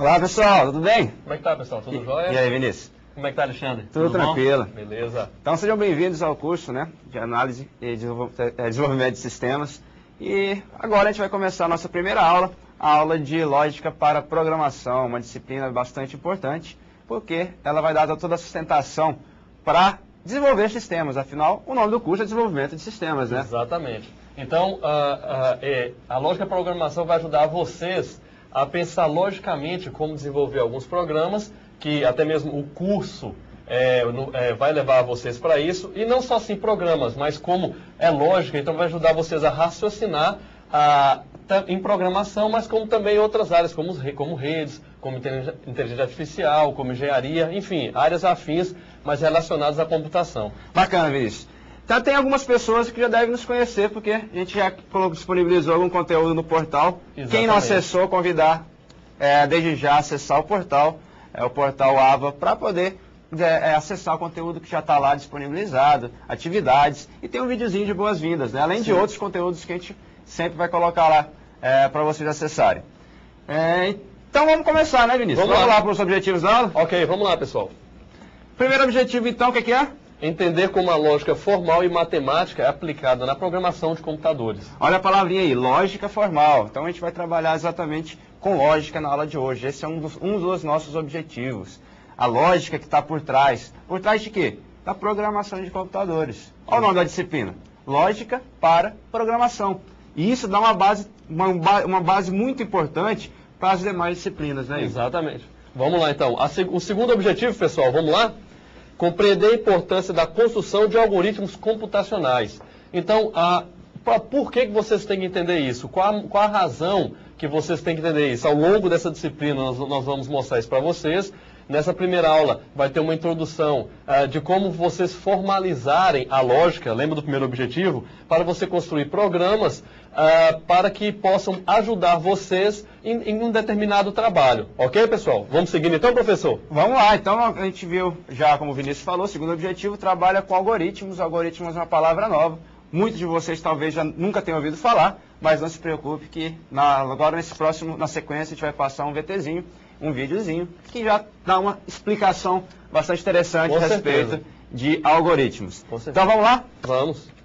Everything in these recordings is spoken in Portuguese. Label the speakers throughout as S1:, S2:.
S1: Olá, pessoal, tudo bem?
S2: Como é que tá, pessoal? Tudo jóia?
S1: E aí, Vinícius?
S2: Como é que tá, Alexandre?
S1: Tudo tranquilo.
S2: Bom? Beleza.
S1: Então, sejam bem-vindos ao curso, né, de análise e desenvolvimento de sistemas. E agora a gente vai começar a nossa primeira aula, a aula de lógica para programação, uma disciplina bastante importante, porque ela vai dar toda a sustentação para desenvolver sistemas. Afinal, o nome do curso é desenvolvimento de sistemas, né?
S2: Exatamente. Então, a lógica para programação vai ajudar vocês a pensar logicamente como desenvolver alguns programas, que até mesmo o curso vai levar vocês para isso, e não só assim programas, mas como é lógica, então vai ajudar vocês a raciocinar em programação, mas como também em outras áreas, como redes, como inteligência artificial, como engenharia, enfim, áreas afins, mas relacionadas à computação.
S1: Bacana, Vinícius. Então, tem algumas pessoas que já devem nos conhecer, porque a gente já disponibilizou algum conteúdo no portal.
S2: Exatamente.
S1: Quem não acessou, convidar desde já a acessar o portal AVA, para poder acessar o conteúdo que já está lá disponibilizado, atividades, e tem um videozinho de boas-vindas, né? Além de outros conteúdos que a gente sempre vai colocar lá para vocês acessarem. Então vamos começar, né, Vinícius? Vamos lá para os objetivos da aula?
S2: Ok, vamos lá, pessoal.
S1: Primeiro objetivo, então, o que é?
S2: Entender como a lógica formal e matemática é aplicada na programação de computadores.
S1: Olha a palavrinha aí, lógica formal. Então a gente vai trabalhar exatamente com lógica na aula de hoje. Esse é um dos nossos objetivos. A lógica que está por trás. Por trás de quê? Da programação de computadores. Olha o nome da disciplina. Lógica para programação. E isso dá uma base muito importante para as demais disciplinas, né?
S2: Exatamente. Vamos lá, então. O segundo objetivo, pessoal, vamos lá? Compreender a importância da construção de algoritmos computacionais. Então, por que vocês têm que entender isso? Qual a razão que vocês têm que entender isso? Ao longo dessa disciplina, nós vamos mostrar isso para vocês. Nessa primeira aula, vai ter uma introdução de como vocês formalizarem a lógica, lembra do primeiro objetivo? Para você construir programas para que possam ajudar vocês em um determinado trabalho. Ok, pessoal? Vamos seguindo então, professor?
S1: Vamos lá. Então, a gente viu, já como o Vinícius falou, o segundo objetivo trabalha com algoritmos. Algoritmos é uma palavra nova. Muitos de vocês talvez já nunca tenham ouvido falar, mas não se preocupe que agora na sequência, a gente vai passar um VTzinho, um videozinho, que já dá uma explicação bastante interessante a respeito de algoritmos. Então vamos lá?
S2: Vamos.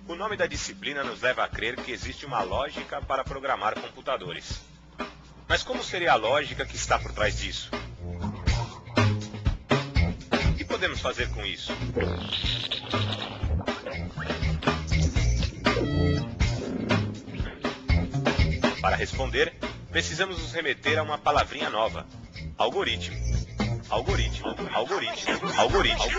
S3: O nome da disciplina nos leva a crer que existe uma lógica para programar computadores. Mas como seria a lógica que está por trás disso? O que podemos fazer com isso? Para responder, precisamos nos remeter a uma palavrinha nova: algoritmo. Algoritmo, algoritmo, algoritmo.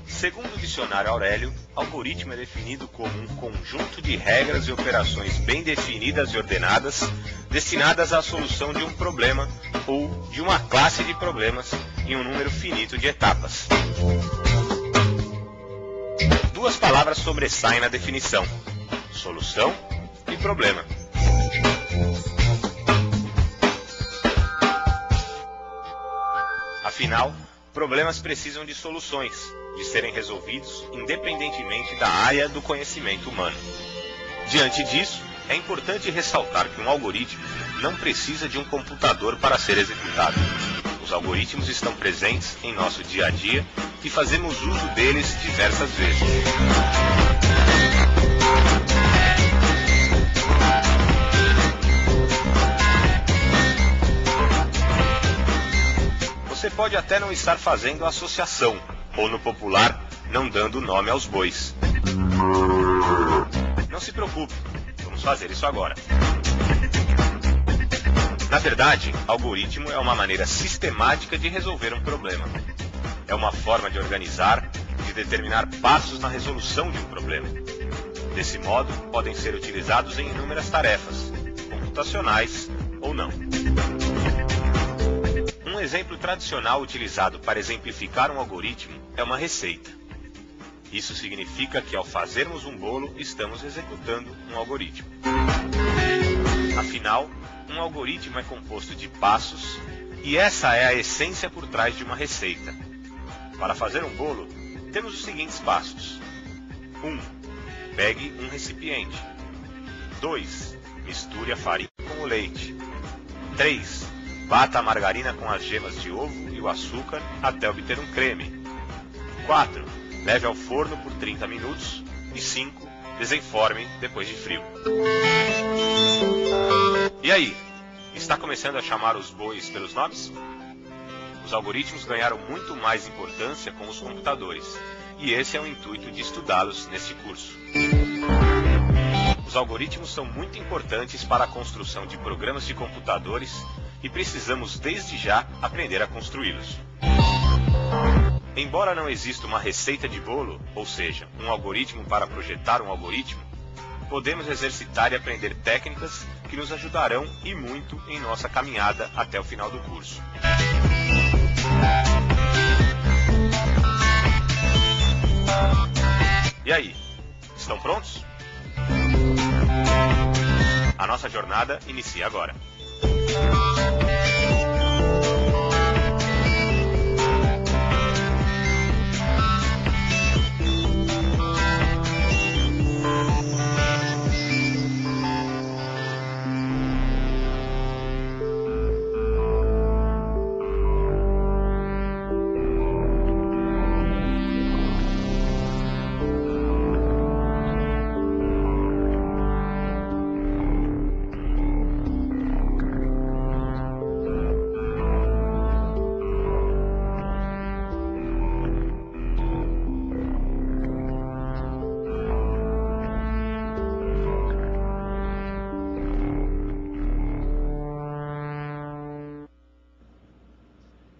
S3: Segundo o dicionário Aurélio, algoritmo é definido como um conjunto de regras e operações bem definidas e ordenadas, destinadas à solução de um problema ou de uma classe de problemas em um número finito de etapas. Duas palavras sobressaem na definição: solução e problema. Afinal, problemas precisam de soluções, de serem resolvidos independentemente da área do conhecimento humano. Diante disso, é importante ressaltar que um algoritmo não precisa de um computador para ser executado. Os algoritmos estão presentes em nosso dia a dia e fazemos uso deles diversas vezes. Você pode até não estar fazendo associação, ou no popular, não dando nome aos bois. Não se preocupe, vamos fazer isso agora. Na verdade, algoritmo é uma maneira sistemática de resolver um problema. É uma forma de organizar, de determinar passos na resolução de um problema. Desse modo, podem ser utilizados em inúmeras tarefas, computacionais ou não. Um exemplo tradicional utilizado para exemplificar um algoritmo é uma receita. Isso significa que ao fazermos um bolo, estamos executando um algoritmo. Afinal, um algoritmo é composto de passos e essa é a essência por trás de uma receita. Para fazer um bolo, temos os seguintes passos. 1. Pegue um recipiente. 2. Misture a farinha com o leite. 3. Bata a margarina com as gemas de ovo e o açúcar até obter um creme. 4. Leve ao forno por 30 minutos. E 5. Desenforme depois de frio. E aí, está começando a chamar os bois pelos nomes? Os algoritmos ganharam muito mais importância com os computadores, e esse é o intuito de estudá-los neste curso. Os algoritmos são muito importantes para a construção de programas de computadores e precisamos desde já aprender a construí-los. Embora não exista uma receita de bolo, ou seja, um algoritmo para projetar um algoritmo, podemos exercitar e aprender técnicas que nos ajudarão e muito em nossa caminhada até o final do curso. E aí, estão prontos? A nossa jornada inicia agora.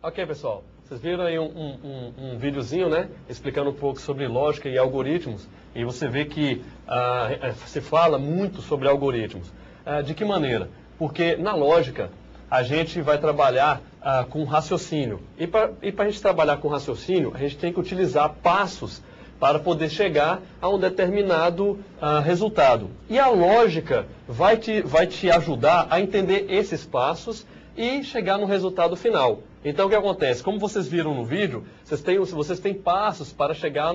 S2: Ok, pessoal, vocês viram aí um videozinho, né, explicando um pouco sobre lógica e algoritmos, e você vê que se fala muito sobre algoritmos. De que maneira? Porque na lógica a gente vai trabalhar com raciocínio, e para a gente trabalhar com raciocínio, a gente tem que utilizar passos para poder chegar a um determinado resultado. E a lógica vai te ajudar a entender esses passos e chegar no resultado final. Então, o que acontece? Como vocês viram no vídeo, vocês têm passos para chegar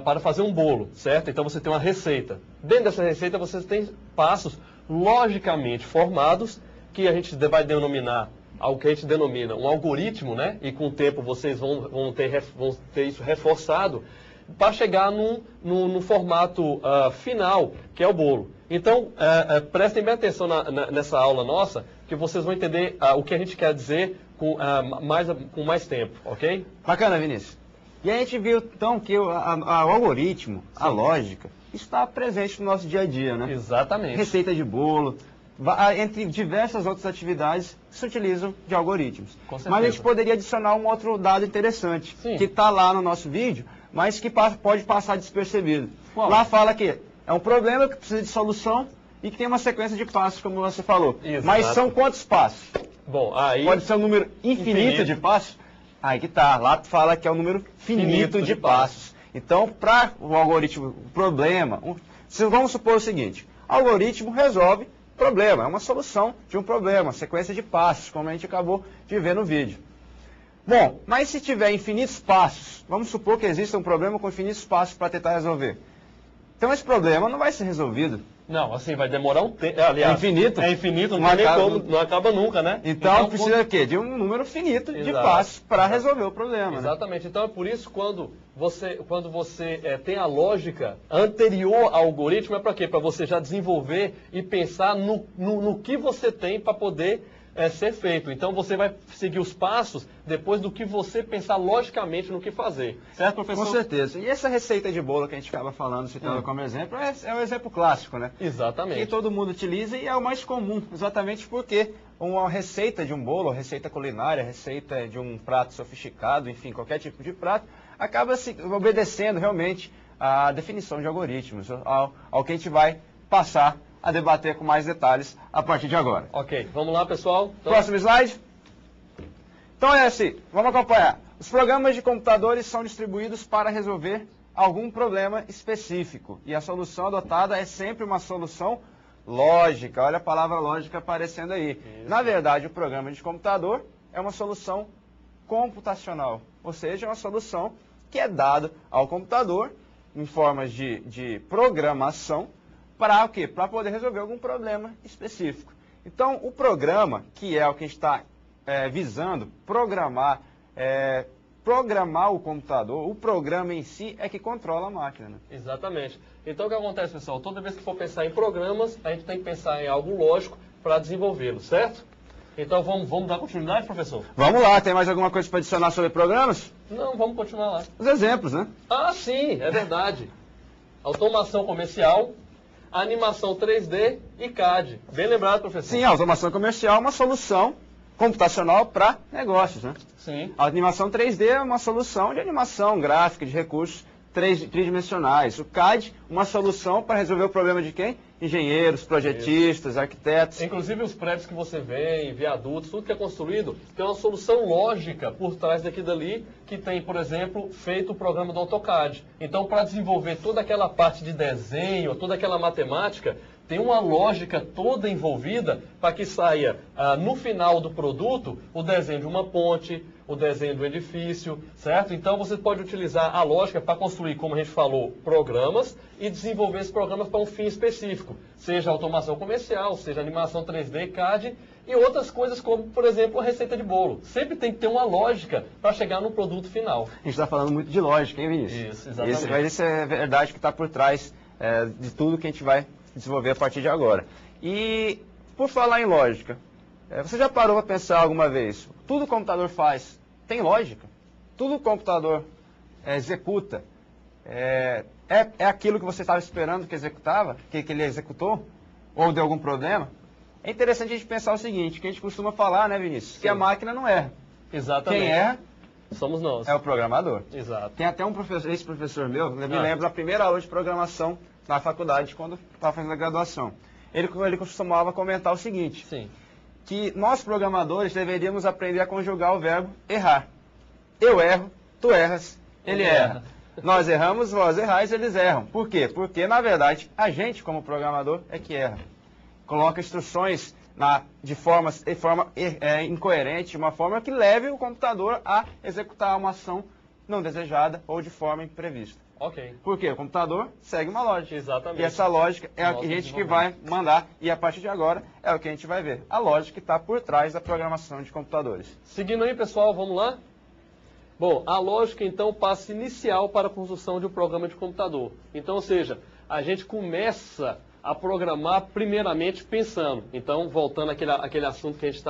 S2: para fazer um bolo, certo? Então, você tem uma receita. Dentro dessa receita, vocês têm passos logicamente formados, que a gente vai denominar, algo que a gente denomina um algoritmo, né? E com o tempo vocês vão ter isso reforçado, para chegar no formato final, que é o bolo. Então, prestem bem atenção nessa aula nossa, que vocês vão entender o que a gente quer dizer com mais tempo, ok?
S1: Bacana, Vinícius. E a gente viu, então, que o algoritmo, a lógica, está presente no nosso dia a dia, né?
S2: Exatamente.
S1: Receita de bolo, entre diversas outras atividades que se utilizam de algoritmos.
S2: Com certeza.
S1: Mas a gente poderia adicionar um outro dado interessante, que está lá no nosso vídeo, mas que pode passar despercebido.
S2: Qual?
S1: Lá fala que é um problema que precisa de solução e que tem uma sequência de passos, como você falou.
S2: Exato.
S1: Mas são quantos passos?
S2: Bom, aí...
S1: Pode ser um número infinito de passos? Aí que tá, lá fala que é um número finito de passos. Então, para o algoritmo, o problema, vamos supor o seguinte, o algoritmo resolve problema, é uma solução de um problema, sequência de passos, como a gente acabou de ver no vídeo. Bom, mas se tiver infinitos passos, vamos supor que exista um problema com infinitos passos para tentar resolver. Então esse problema não vai ser resolvido.
S2: Não, assim, vai demorar um tempo. Aliás,
S1: é infinito?
S2: É infinito, não acaba nunca, né?
S1: Então precisa o quê? De um número finito de passos para resolver o problema.
S2: Exatamente. Né? Então é por isso que quando você tem a lógica anterior ao algoritmo, é para quê? Para você já desenvolver e pensar no que você tem para poder ser feito. Então você vai seguir os passos depois do que você pensar logicamente no que fazer. Certo, professor?
S1: Com certeza. E essa receita de bolo que a gente acaba falando, citando como exemplo, é um exemplo clássico, né?
S2: Exatamente.
S1: Que todo mundo utiliza e é o mais comum, exatamente porque uma receita de um bolo, receita culinária, receita de um prato sofisticado, enfim, qualquer tipo de prato, acaba se obedecendo realmente à definição de algoritmos, ao que a gente vai passar a debater com mais detalhes a partir de agora.
S2: Ok, vamos lá, pessoal.
S1: Então... Próximo slide. Então é assim, vamos acompanhar. Os programas de computadores são distribuídos para resolver algum problema específico. E a solução adotada é sempre uma solução lógica, olha a palavra lógica aparecendo aí.
S2: Isso.
S1: Na verdade, o programa de computador é uma solução computacional, ou seja, é uma solução que é dada ao computador em formas de programação para o quê? Para poder resolver algum problema específico. Então, o programa, que é o que a gente está visando, programar o computador, o programa em si é que controla a máquina. Né?
S2: Exatamente. Então, o que acontece, pessoal? Toda vez que for pensar em programas, a gente tem que pensar em algo lógico para desenvolvê-lo, certo? Então, vamos dar continuidade, professor?
S1: Vamos lá, tem mais alguma coisa para adicionar sobre programas?
S2: Não, vamos continuar lá.
S1: Os exemplos, né?
S2: Ah, sim, é verdade. Automação comercial, animação 3D e CAD. Bem lembrado, professor.
S1: Sim, a automação comercial é uma solução computacional para negócios, né?
S2: Sim.
S1: A animação 3D é uma solução de animação gráfica, de recursos tridimensionais. O CAD, uma solução para resolver o problema de quem? Engenheiros, projetistas, arquitetos.
S2: Inclusive os prédios que você vê, viadutos, tudo que é construído, tem uma solução lógica por trás daqui dali, que tem, por exemplo, feito o programa do AutoCAD. Então, para desenvolver toda aquela parte de desenho, toda aquela matemática, tem uma lógica toda envolvida para que saia, no final do produto, o desenho de uma ponte, o desenho do edifício, certo? Então, você pode utilizar a lógica para construir, como a gente falou, programas e desenvolver esses programas para um fim específico, seja automação comercial, seja animação 3D, CAD e outras coisas como, por exemplo, a receita de bolo. Sempre tem que ter uma lógica para chegar no produto final.
S1: A gente está falando muito de lógica, hein, Vinícius?
S2: Isso, exatamente.
S1: Isso é verdade que está por trás de tudo que a gente vai desenvolver a partir de agora. E, por falar em lógica, você já parou para pensar alguma vez? Tudo o computador faz tem lógica. Tudo o computador executa. É aquilo que você estava esperando que executava, que ele executou? Ou deu algum problema? É interessante a gente pensar o seguinte, que a gente costuma falar, né, Vinícius? Sim. Que a máquina não erra.
S2: Exatamente.
S1: Quem erra
S2: somos nós.
S1: É o programador.
S2: Exato.
S1: Tem até um professor, esse professor meu, eu me lembro da primeira aula de programação na faculdade, quando estava fazendo a graduação. Ele costumava comentar o seguinte,
S2: sim,
S1: que nós programadores deveríamos aprender a conjugar o verbo errar. Eu erro, tu erras, ele erra. Nós erramos, vós errais, eles erram. Por quê? Porque, na verdade, a gente, como programador, é que erra. Coloca instruções de forma incoerente, uma forma que leve o computador a executar uma ação não desejada ou de forma imprevista.
S2: Ok.
S1: Por quê? O computador segue uma lógica.
S2: Exatamente.
S1: E essa lógica é a gente que vai mandar, e a partir de agora é o que a gente vai ver. A lógica que está por trás da programação de computadores.
S2: Seguindo aí, pessoal, vamos lá? Bom, a lógica, então, o passo inicial para a construção de um programa de computador. Então, ou seja, a gente começa a programar primeiramente pensando. Então, voltando àquele assunto que a gente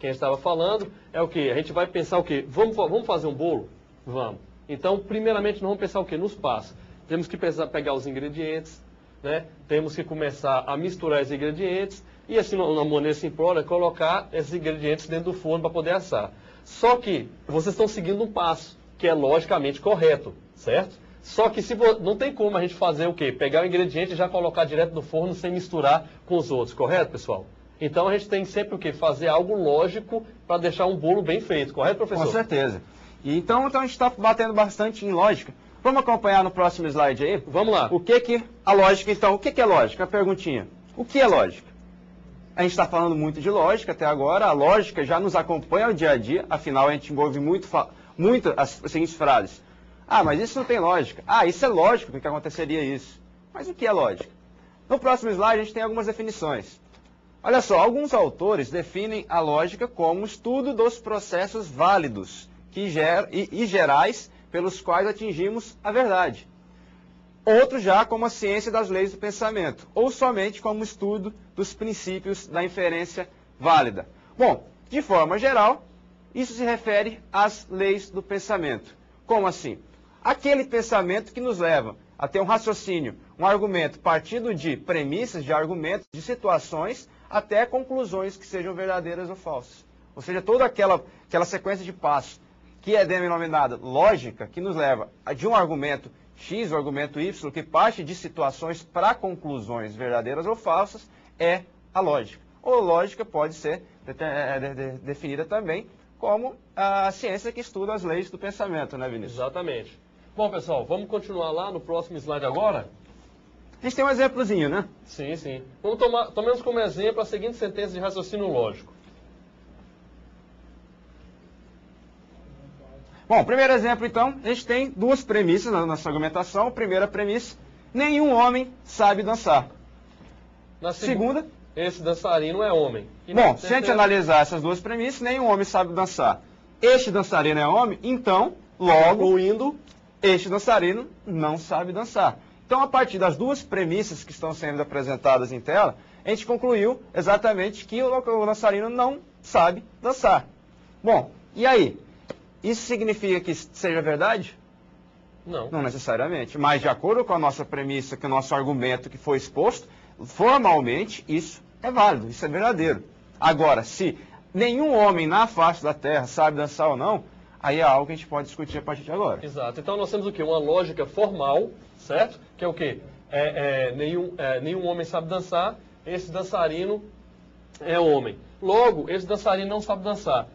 S2: estava falando, é o quê? A gente vai pensar o quê? Vamos fazer um bolo? Vamos. Então, primeiramente, nós vamos pensar o quê? Nos passos. Temos que pegar os ingredientes, né? Temos que começar a misturar os ingredientes e, assim, na maneira simplória, colocar esses ingredientes dentro do forno para poder assar. Só que vocês estão seguindo um passo que é logicamente correto, certo? Só que não tem como a gente fazer o quê? Pegar o ingrediente e já colocar direto no forno sem misturar com os outros, correto, pessoal? Então, a gente tem sempre o quê? Fazer algo lógico para deixar um bolo bem feito, correto, professor?
S1: Com certeza. Então a gente está batendo bastante em lógica. Vamos acompanhar no próximo slide aí?
S2: Vamos lá.
S1: A lógica, então, o que é lógica? A perguntinha. O que é lógica? A gente está falando muito de lógica até agora, a lógica já nos acompanha no dia a dia, afinal a gente envolve muito as seguintes frases. Ah, mas isso não tem lógica. Ah, isso é lógico que aconteceria isso. Mas o que é lógica? No próximo slide a gente tem algumas definições. Olha só, alguns autores definem a lógica como estudo dos processos válidos e gerais pelos quais atingimos a verdade. Outros já como a ciência das leis do pensamento, ou somente como estudo dos princípios da inferência válida. Bom, de forma geral, isso se refere às leis do pensamento. Como assim? Aquele pensamento que nos leva a ter um raciocínio, um argumento partindo de premissas, de argumentos, de situações, até conclusões que sejam verdadeiras ou falsas. Ou seja, toda aquela sequência de passos que é denominada lógica, que nos leva de um argumento X, o argumento Y, que parte de situações para conclusões verdadeiras ou falsas, é a lógica. Ou lógica pode ser definida também como a ciência que estuda as leis do pensamento, né, Vinícius?
S2: Exatamente. Bom, pessoal, vamos continuar lá no próximo slide agora?
S1: A gente tem um exemplozinho, né?
S2: Sim, sim. Tomemos como exemplo a seguinte sentença de raciocínio lógico.
S1: Bom, primeiro exemplo, então, a gente tem duas premissas na nossa argumentação. Primeira premissa, nenhum homem sabe dançar.
S2: Na
S1: Segunda,
S2: esse dançarino é homem.
S1: Bom, se a gente analisar essas duas premissas, nenhum homem sabe dançar. Este dançarino é homem, então, logo, este dançarino não sabe dançar. Então, a partir das duas premissas que estão sendo apresentadas em tela, a gente concluiu exatamente que o dançarino não sabe dançar. Bom, e aí? Isso significa que seja verdade?
S2: Não.
S1: Não necessariamente. Mas, de acordo com a nossa premissa, que o nosso argumento que foi exposto, formalmente, isso é válido, isso é verdadeiro. Agora, se nenhum homem na face da Terra sabe dançar ou não, aí é algo que a gente pode discutir a partir de agora.
S2: Exato. Então, nós temos o quê? Uma lógica formal, certo? Que é o quê? Nenhum homem sabe dançar, esse dançarino é homem. Logo, esse dançarino não sabe dançar.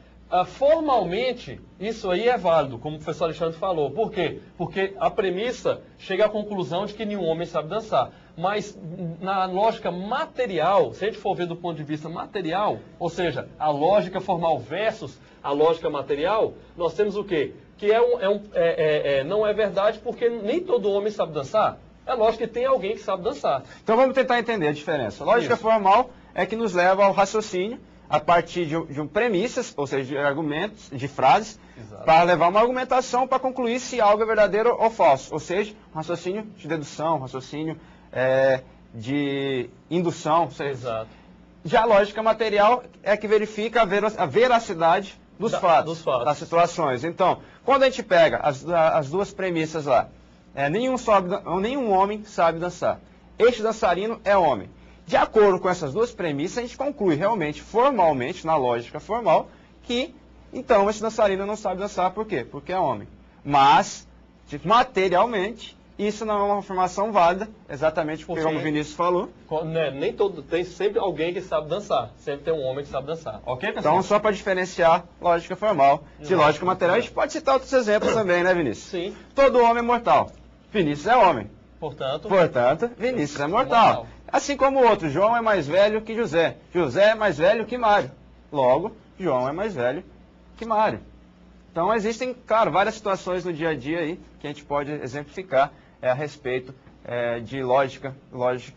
S2: Formalmente, isso aí é válido, como o professor Alexandre falou. Por quê? Porque a premissa chega à conclusão de que nenhum homem sabe dançar. Mas na lógica material, se a gente for ver do ponto de vista material, ou seja, a lógica formal versus a lógica material, nós temos o quê? Que não é verdade porque nem todo homem sabe dançar. É lógico que tem alguém que sabe dançar.
S1: Então vamos tentar entender a diferença. A lógica formal é que nos leva ao raciocínio a partir de premissas, ou seja, de argumentos, de frases, para levar uma argumentação para concluir se algo é verdadeiro ou falso. Ou seja, um raciocínio de dedução, um raciocínio de indução.
S2: Exato.
S1: Já a lógica material é que verifica a veracidade dos fatos, das situações. Então, quando a gente pega as duas premissas lá, nenhum homem sabe dançar. Este dançarino é homem. De acordo com essas duas premissas, a gente conclui realmente, formalmente, na lógica formal, que, então, esse dançarino não sabe dançar. Por quê? Porque é homem. Mas, materialmente, isso não é uma afirmação válida, exatamente porque, como o Vinícius falou.
S2: Tem sempre alguém que sabe dançar. Sempre tem um homem que sabe dançar. Ok, pessoal?
S1: Então, só para diferenciar lógica formal de lógica material, a gente pode citar outros exemplos também, né, Vinícius?
S2: Sim.
S1: Todo homem é mortal. Vinícius é homem.
S2: Portanto,
S1: Vinícius é mortal. Assim como o outro, João é mais velho que José. José é mais velho que Mário. Logo, João é mais velho que Mário. Então existem, claro, várias situações no dia a dia aí que a gente pode exemplificar a respeito de lógica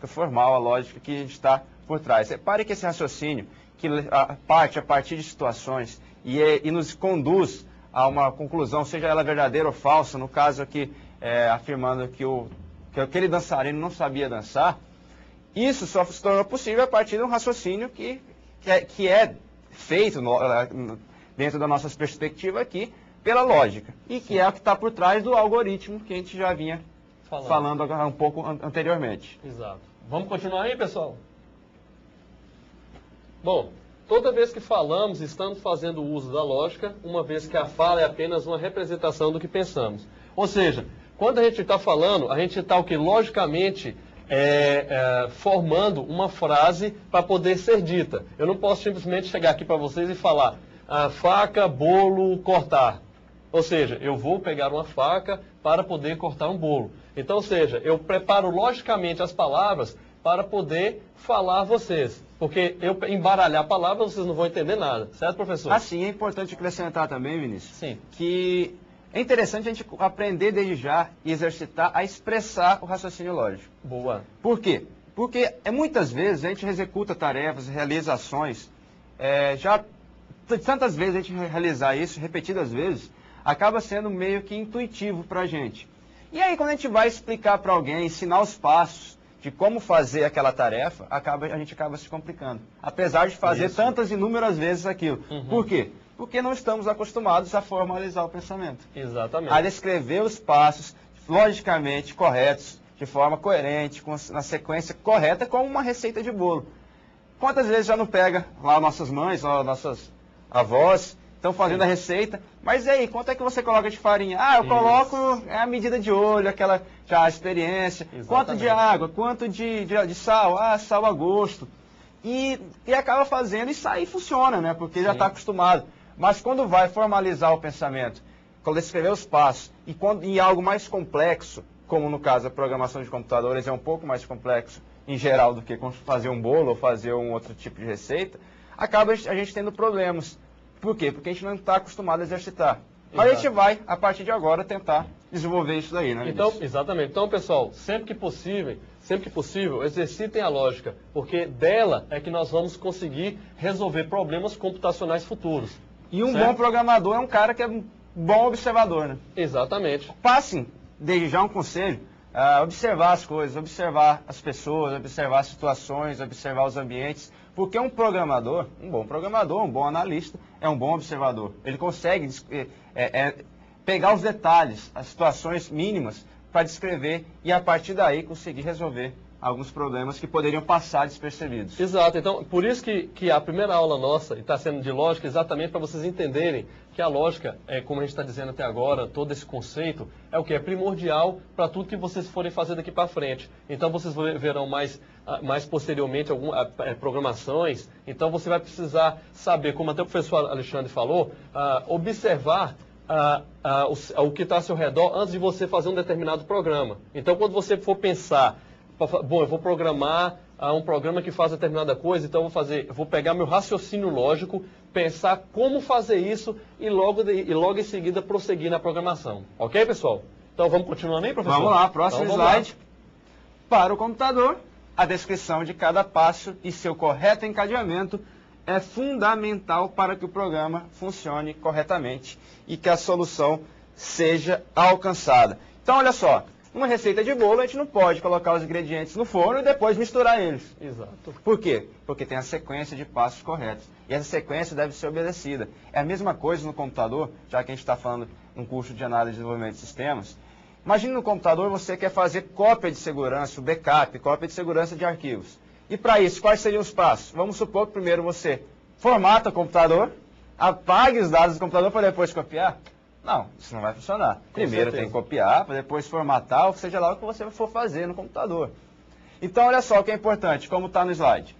S1: formal, a lógica que a gente está por trás. Repare que esse raciocínio, que parte a partir de situações e nos conduz a uma conclusão, seja ela verdadeira ou falsa, no caso aqui afirmando que aquele dançarino não sabia dançar, isso só se tornou possível a partir de um raciocínio que é feito dentro da nossa perspectiva aqui pela lógica. E que é o que está por trás do algoritmo que a gente já vinha falando um pouco anteriormente.
S2: Exato. Vamos continuar aí, pessoal? Bom, toda vez que falamos, estamos fazendo uso da lógica, uma vez que a fala é apenas uma representação do que pensamos. Ou seja, quando a gente está falando, a gente está o que? Logicamente formando uma frase para poder ser dita. Eu não posso simplesmente chegar aqui para vocês e falar faca, bolo, cortar. Ou seja, eu vou pegar uma faca para poder cortar um bolo. Então, ou seja, eu preparo logicamente as palavras para poder falar a vocês. Porque eu embaralhar palavras, vocês não vão entender nada. Certo, professor?
S1: Assim, é importante acrescentar também, Vinícius,
S2: sim,
S1: que é interessante a gente aprender desde já e exercitar a expressar o raciocínio lógico.
S2: Boa.
S1: Por quê? Porque muitas vezes a gente executa tarefas, realiza ações, tantas vezes a gente realizar isso, repetidas vezes, acaba sendo meio que intuitivo para a gente. E aí quando a gente vai explicar para alguém, ensinar os passos de como fazer aquela tarefa, a gente acaba se complicando. Apesar de fazer tantas inúmeras vezes aquilo. Por quê? Porque não estamos acostumados a formalizar o pensamento.
S2: Exatamente.
S1: A descrever os passos logicamente corretos, de forma coerente, na sequência correta, como uma receita de bolo. Quantas vezes já não pega lá nossas mães, nossas avós, estão fazendo a receita, mas e aí, quanto é que você coloca de farinha? Eu coloco a medida de olho, aquela já a experiência. Exatamente. Quanto de água, quanto de sal? Sal a gosto. E acaba fazendo, e isso aí funciona, né? Porque já está acostumado. Mas quando vai formalizar o pensamento, quando escrever os passos, e quando em algo mais complexo, como no caso a programação de computadores é um pouco mais complexo em geral do que fazer um bolo ou fazer um outro tipo de receita, acaba a gente tendo problemas. Por quê? Porque a gente não está acostumado a exercitar. Mas a gente vai, a partir de agora, tentar desenvolver isso daí, né?
S2: Então, exatamente. Então, pessoal, sempre que possível, exercitem a lógica, porque dela é que nós vamos conseguir resolver problemas computacionais futuros.
S1: E um bom programador é um cara que é um bom observador, né?
S2: Exatamente.
S1: Passem, desde já um conselho, observar as coisas, observar as pessoas, observar as situações, observar os ambientes, porque um programador, um bom analista, é um bom observador. Ele consegue pegar os detalhes, as situações mínimas para descrever e a partir daí conseguir resolver alguns problemas que poderiam passar despercebidos.
S2: Exato. Então, por isso que a primeira aula nossa está sendo de lógica, exatamente para vocês entenderem que a lógica, como a gente está dizendo até agora, todo esse conceito, é o que? É primordial para tudo que vocês forem fazer daqui para frente. Então, vocês verão mais posteriormente algumas programações. Então, você vai precisar saber, como até o professor Alexandre falou, observar o que está ao seu redor antes de você fazer um determinado programa. Então, quando você for pensar, bom, eu vou programar um programa que faz determinada coisa, então eu vou pegar meu raciocínio lógico, pensar como fazer isso e logo em seguida prosseguir na programação. Ok, pessoal? Então vamos continuando aí, professor?
S1: Vamos lá, próximo slide. Para o computador, a descrição de cada passo e seu correto encadeamento é fundamental para que o programa funcione corretamente e que a solução seja alcançada. Então, olha só. Uma receita de bolo, a gente não pode colocar os ingredientes no forno e depois misturar eles.
S2: Exato.
S1: Por quê? Porque tem a sequência de passos corretos. E essa sequência deve ser obedecida. É a mesma coisa no computador, já que a gente está falando em um curso de análise e desenvolvimento de sistemas. Imagine no computador você quer fazer cópia de segurança, o backup, cópia de segurança de arquivos. E para isso, quais seriam os passos? Vamos supor que primeiro você formata o computador, apague os dados do computador para depois copiar. Não, isso não vai funcionar. Primeiro tem que copiar, para depois formatar, ou seja lá o que você for fazer no computador. Então, olha só o que é importante, como está no slide.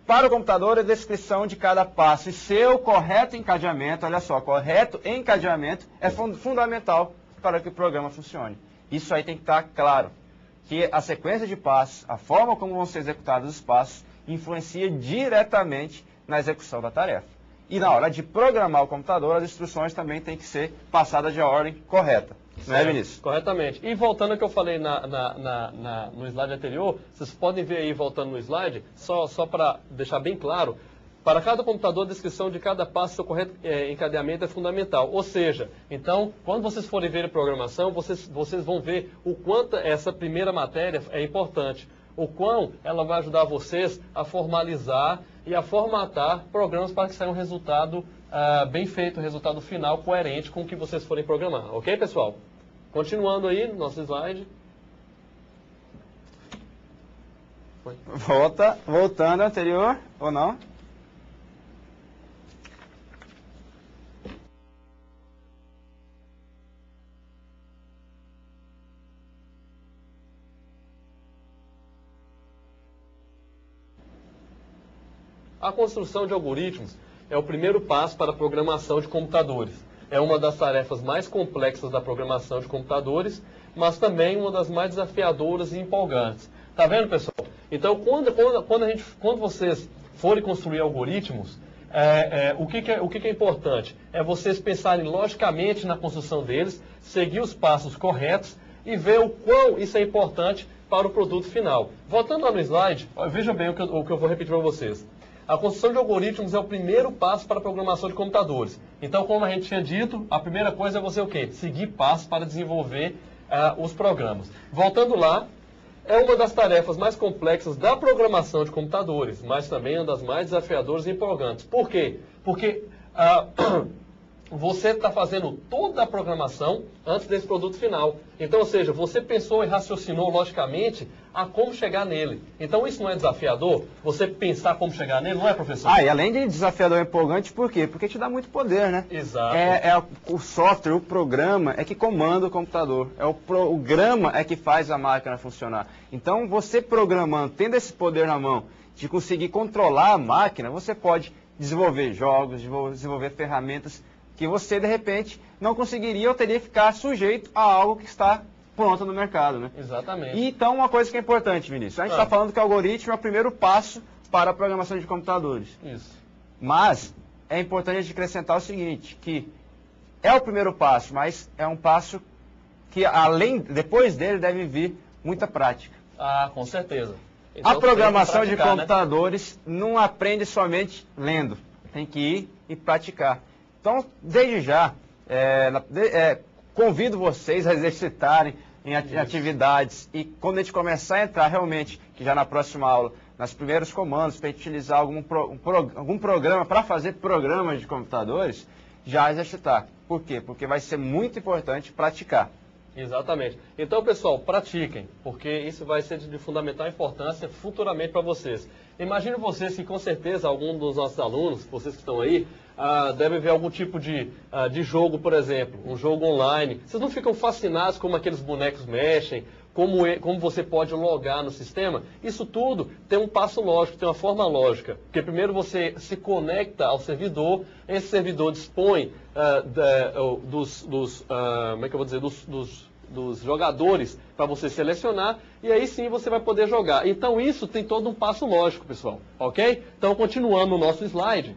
S1: Para o computador, a descrição de cada passo e seu correto encadeamento, olha só, correto encadeamento é fundamental para que o programa funcione. Isso aí tem que estar claro, que a sequência de passos, a forma como vão ser executados os passos, influencia diretamente na execução da tarefa. E na hora de programar o computador, as instruções também têm que ser passadas de ordem correta. Não é, Vinícius?
S2: Corretamente. E voltando ao que eu falei no slide anterior, vocês podem ver aí, voltando no slide, só para deixar bem claro, para cada computador, a descrição de cada passo, seu correto encadeamento é fundamental. Ou seja, então, quando vocês forem ver a programação, vocês vão ver o quanto essa primeira matéria é importante. O quão ela vai ajudar vocês a formalizar e a formatar programas para que saia um resultado bem feito, um resultado final coerente com o que vocês forem programar. Ok, pessoal? Continuando aí no nosso slide.
S1: Voltando ao anterior, ou não?
S2: A construção de algoritmos é o primeiro passo para a programação de computadores. É uma das tarefas mais complexas da programação de computadores, mas também uma das mais desafiadoras e empolgantes. Tá vendo, pessoal? Então, quando vocês forem construir algoritmos, o que é importante? É vocês pensarem logicamente na construção deles, seguir os passos corretos e ver o quão isso é importante para o produto final. Voltando lá no slide, veja bem o que eu vou repetir para vocês. A construção de algoritmos é o primeiro passo para a programação de computadores. Então, como a gente tinha dito, a primeira coisa é você o quê? Seguir passos para desenvolver os programas. Voltando lá, é uma das tarefas mais complexas da programação de computadores, mas também é uma das mais desafiadoras e empolgantes. Por quê? Porque você está fazendo toda a programação antes desse produto final. Então, ou seja, você pensou e raciocinou logicamente a como chegar nele. Então, isso não é desafiador? Você pensar como chegar nele, não é, professor?
S1: E além de desafiador e empolgante, por quê? Porque te dá muito poder, né?
S2: Exato.
S1: O software, o programa é que comanda o computador. O programa é que faz a máquina funcionar. Então, você programando, tendo esse poder na mão de conseguir controlar a máquina, você pode desenvolver jogos, desenvolver ferramentas que você, de repente, não conseguiria ou teria que ficar sujeito a algo que está pronta no mercado, né?
S2: Exatamente.
S1: E então, uma coisa que é importante, Vinícius, a gente está falando que o algoritmo é o primeiro passo para a programação de computadores.
S2: Isso.
S1: Mas é importante a gente acrescentar o seguinte, que é o primeiro passo, mas é um passo que depois dele deve vir muita prática.
S2: Ah, com certeza. Então,
S1: a programação
S2: praticar,
S1: de computadores, né, não aprende somente lendo, tem que ir e praticar. Então, desde já, convido vocês a exercitarem em atividades e quando a gente começar a entrar realmente, que já na próxima aula, nos primeiros comandos, para utilizar algum programa para fazer programas de computadores, já exercitar. Por quê? Porque vai ser muito importante praticar.
S2: Exatamente. Então, pessoal, pratiquem, porque isso vai ser de fundamental importância futuramente para vocês. Imagine vocês que, com certeza, algum dos nossos alunos, vocês que estão aí, devem ver algum tipo de jogo, por exemplo, um jogo online. Vocês não ficam fascinados como aqueles bonecos mexem, como você pode logar no sistema? Isso tudo tem um passo lógico, tem uma forma lógica. Porque primeiro você se conecta ao servidor, esse servidor dispõe como é que eu vou dizer, dos jogadores para você selecionar, e aí sim você vai poder jogar. Então isso tem todo um passo lógico, pessoal, ok? Então, continuando o nosso slide.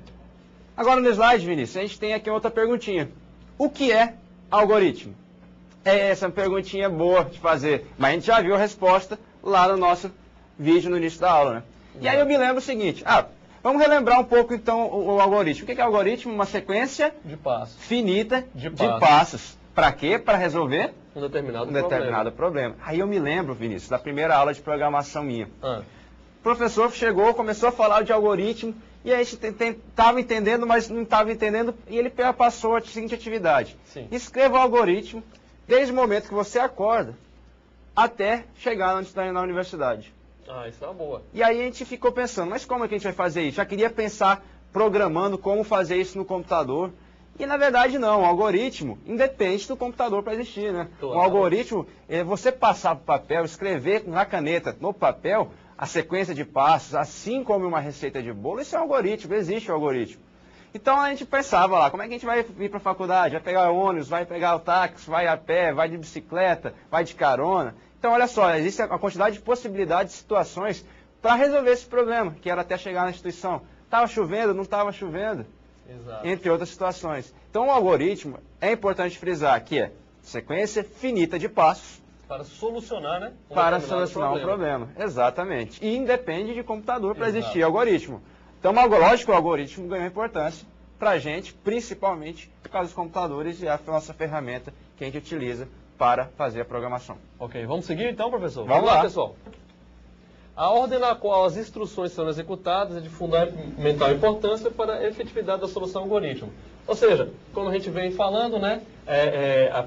S1: Agora no slide, Vinícius, a gente tem aqui outra perguntinha. O que é algoritmo? Essa é uma perguntinha boa de fazer, mas a gente já viu a resposta lá no nosso vídeo no início da aula, né? E aí eu me lembro o seguinte, vamos relembrar um pouco então o algoritmo. O que é algoritmo? Uma sequência
S2: de passos
S1: finita de passos. Para quê? Para resolver
S2: um determinado
S1: problema. Aí eu me lembro, Vinícius, da primeira aula de programação minha. O professor chegou, começou a falar de algoritmo, e a gente estava entendendo, mas não estava entendendo, e ele passou a seguinte atividade.
S2: Sim.
S1: Escreva o algoritmo desde o momento que você acorda até chegar na universidade.
S2: Isso é uma boa.
S1: E aí a gente ficou pensando, mas como é que a gente vai fazer isso? Já queria pensar programando como fazer isso no computador. E na verdade não, o algoritmo independe do computador para existir, né?
S2: Claro.
S1: O algoritmo, você passar para o papel, escrever na caneta, no papel, a sequência de passos, assim como uma receita de bolo, isso é um algoritmo, existe o algoritmo. Então a gente pensava lá, como é que a gente vai ir para a faculdade? Vai pegar o ônibus, vai pegar o táxi, vai a pé, vai de bicicleta, vai de carona. Então olha só, existe uma quantidade de possibilidades, de situações para resolver esse problema, que era até chegar na instituição. Estava chovendo, não estava chovendo?
S2: Exato.
S1: Entre outras situações. Então o algoritmo, é importante frisar que é sequência finita de passos.
S2: Para solucionar, né?
S1: Para solucionar um problema. Exatamente. E independe de computador para existir algoritmo. Então, lógico que o algoritmo ganhou importância para a gente, principalmente por causa dos computadores e a nossa ferramenta que a gente utiliza para fazer a programação.
S2: Ok, vamos seguir então, professor?
S1: Vamos lá,
S2: pessoal. A ordem na qual as instruções são executadas é de fundamental importância para a efetividade da solução algoritmo. Ou seja, como a gente vem falando, né,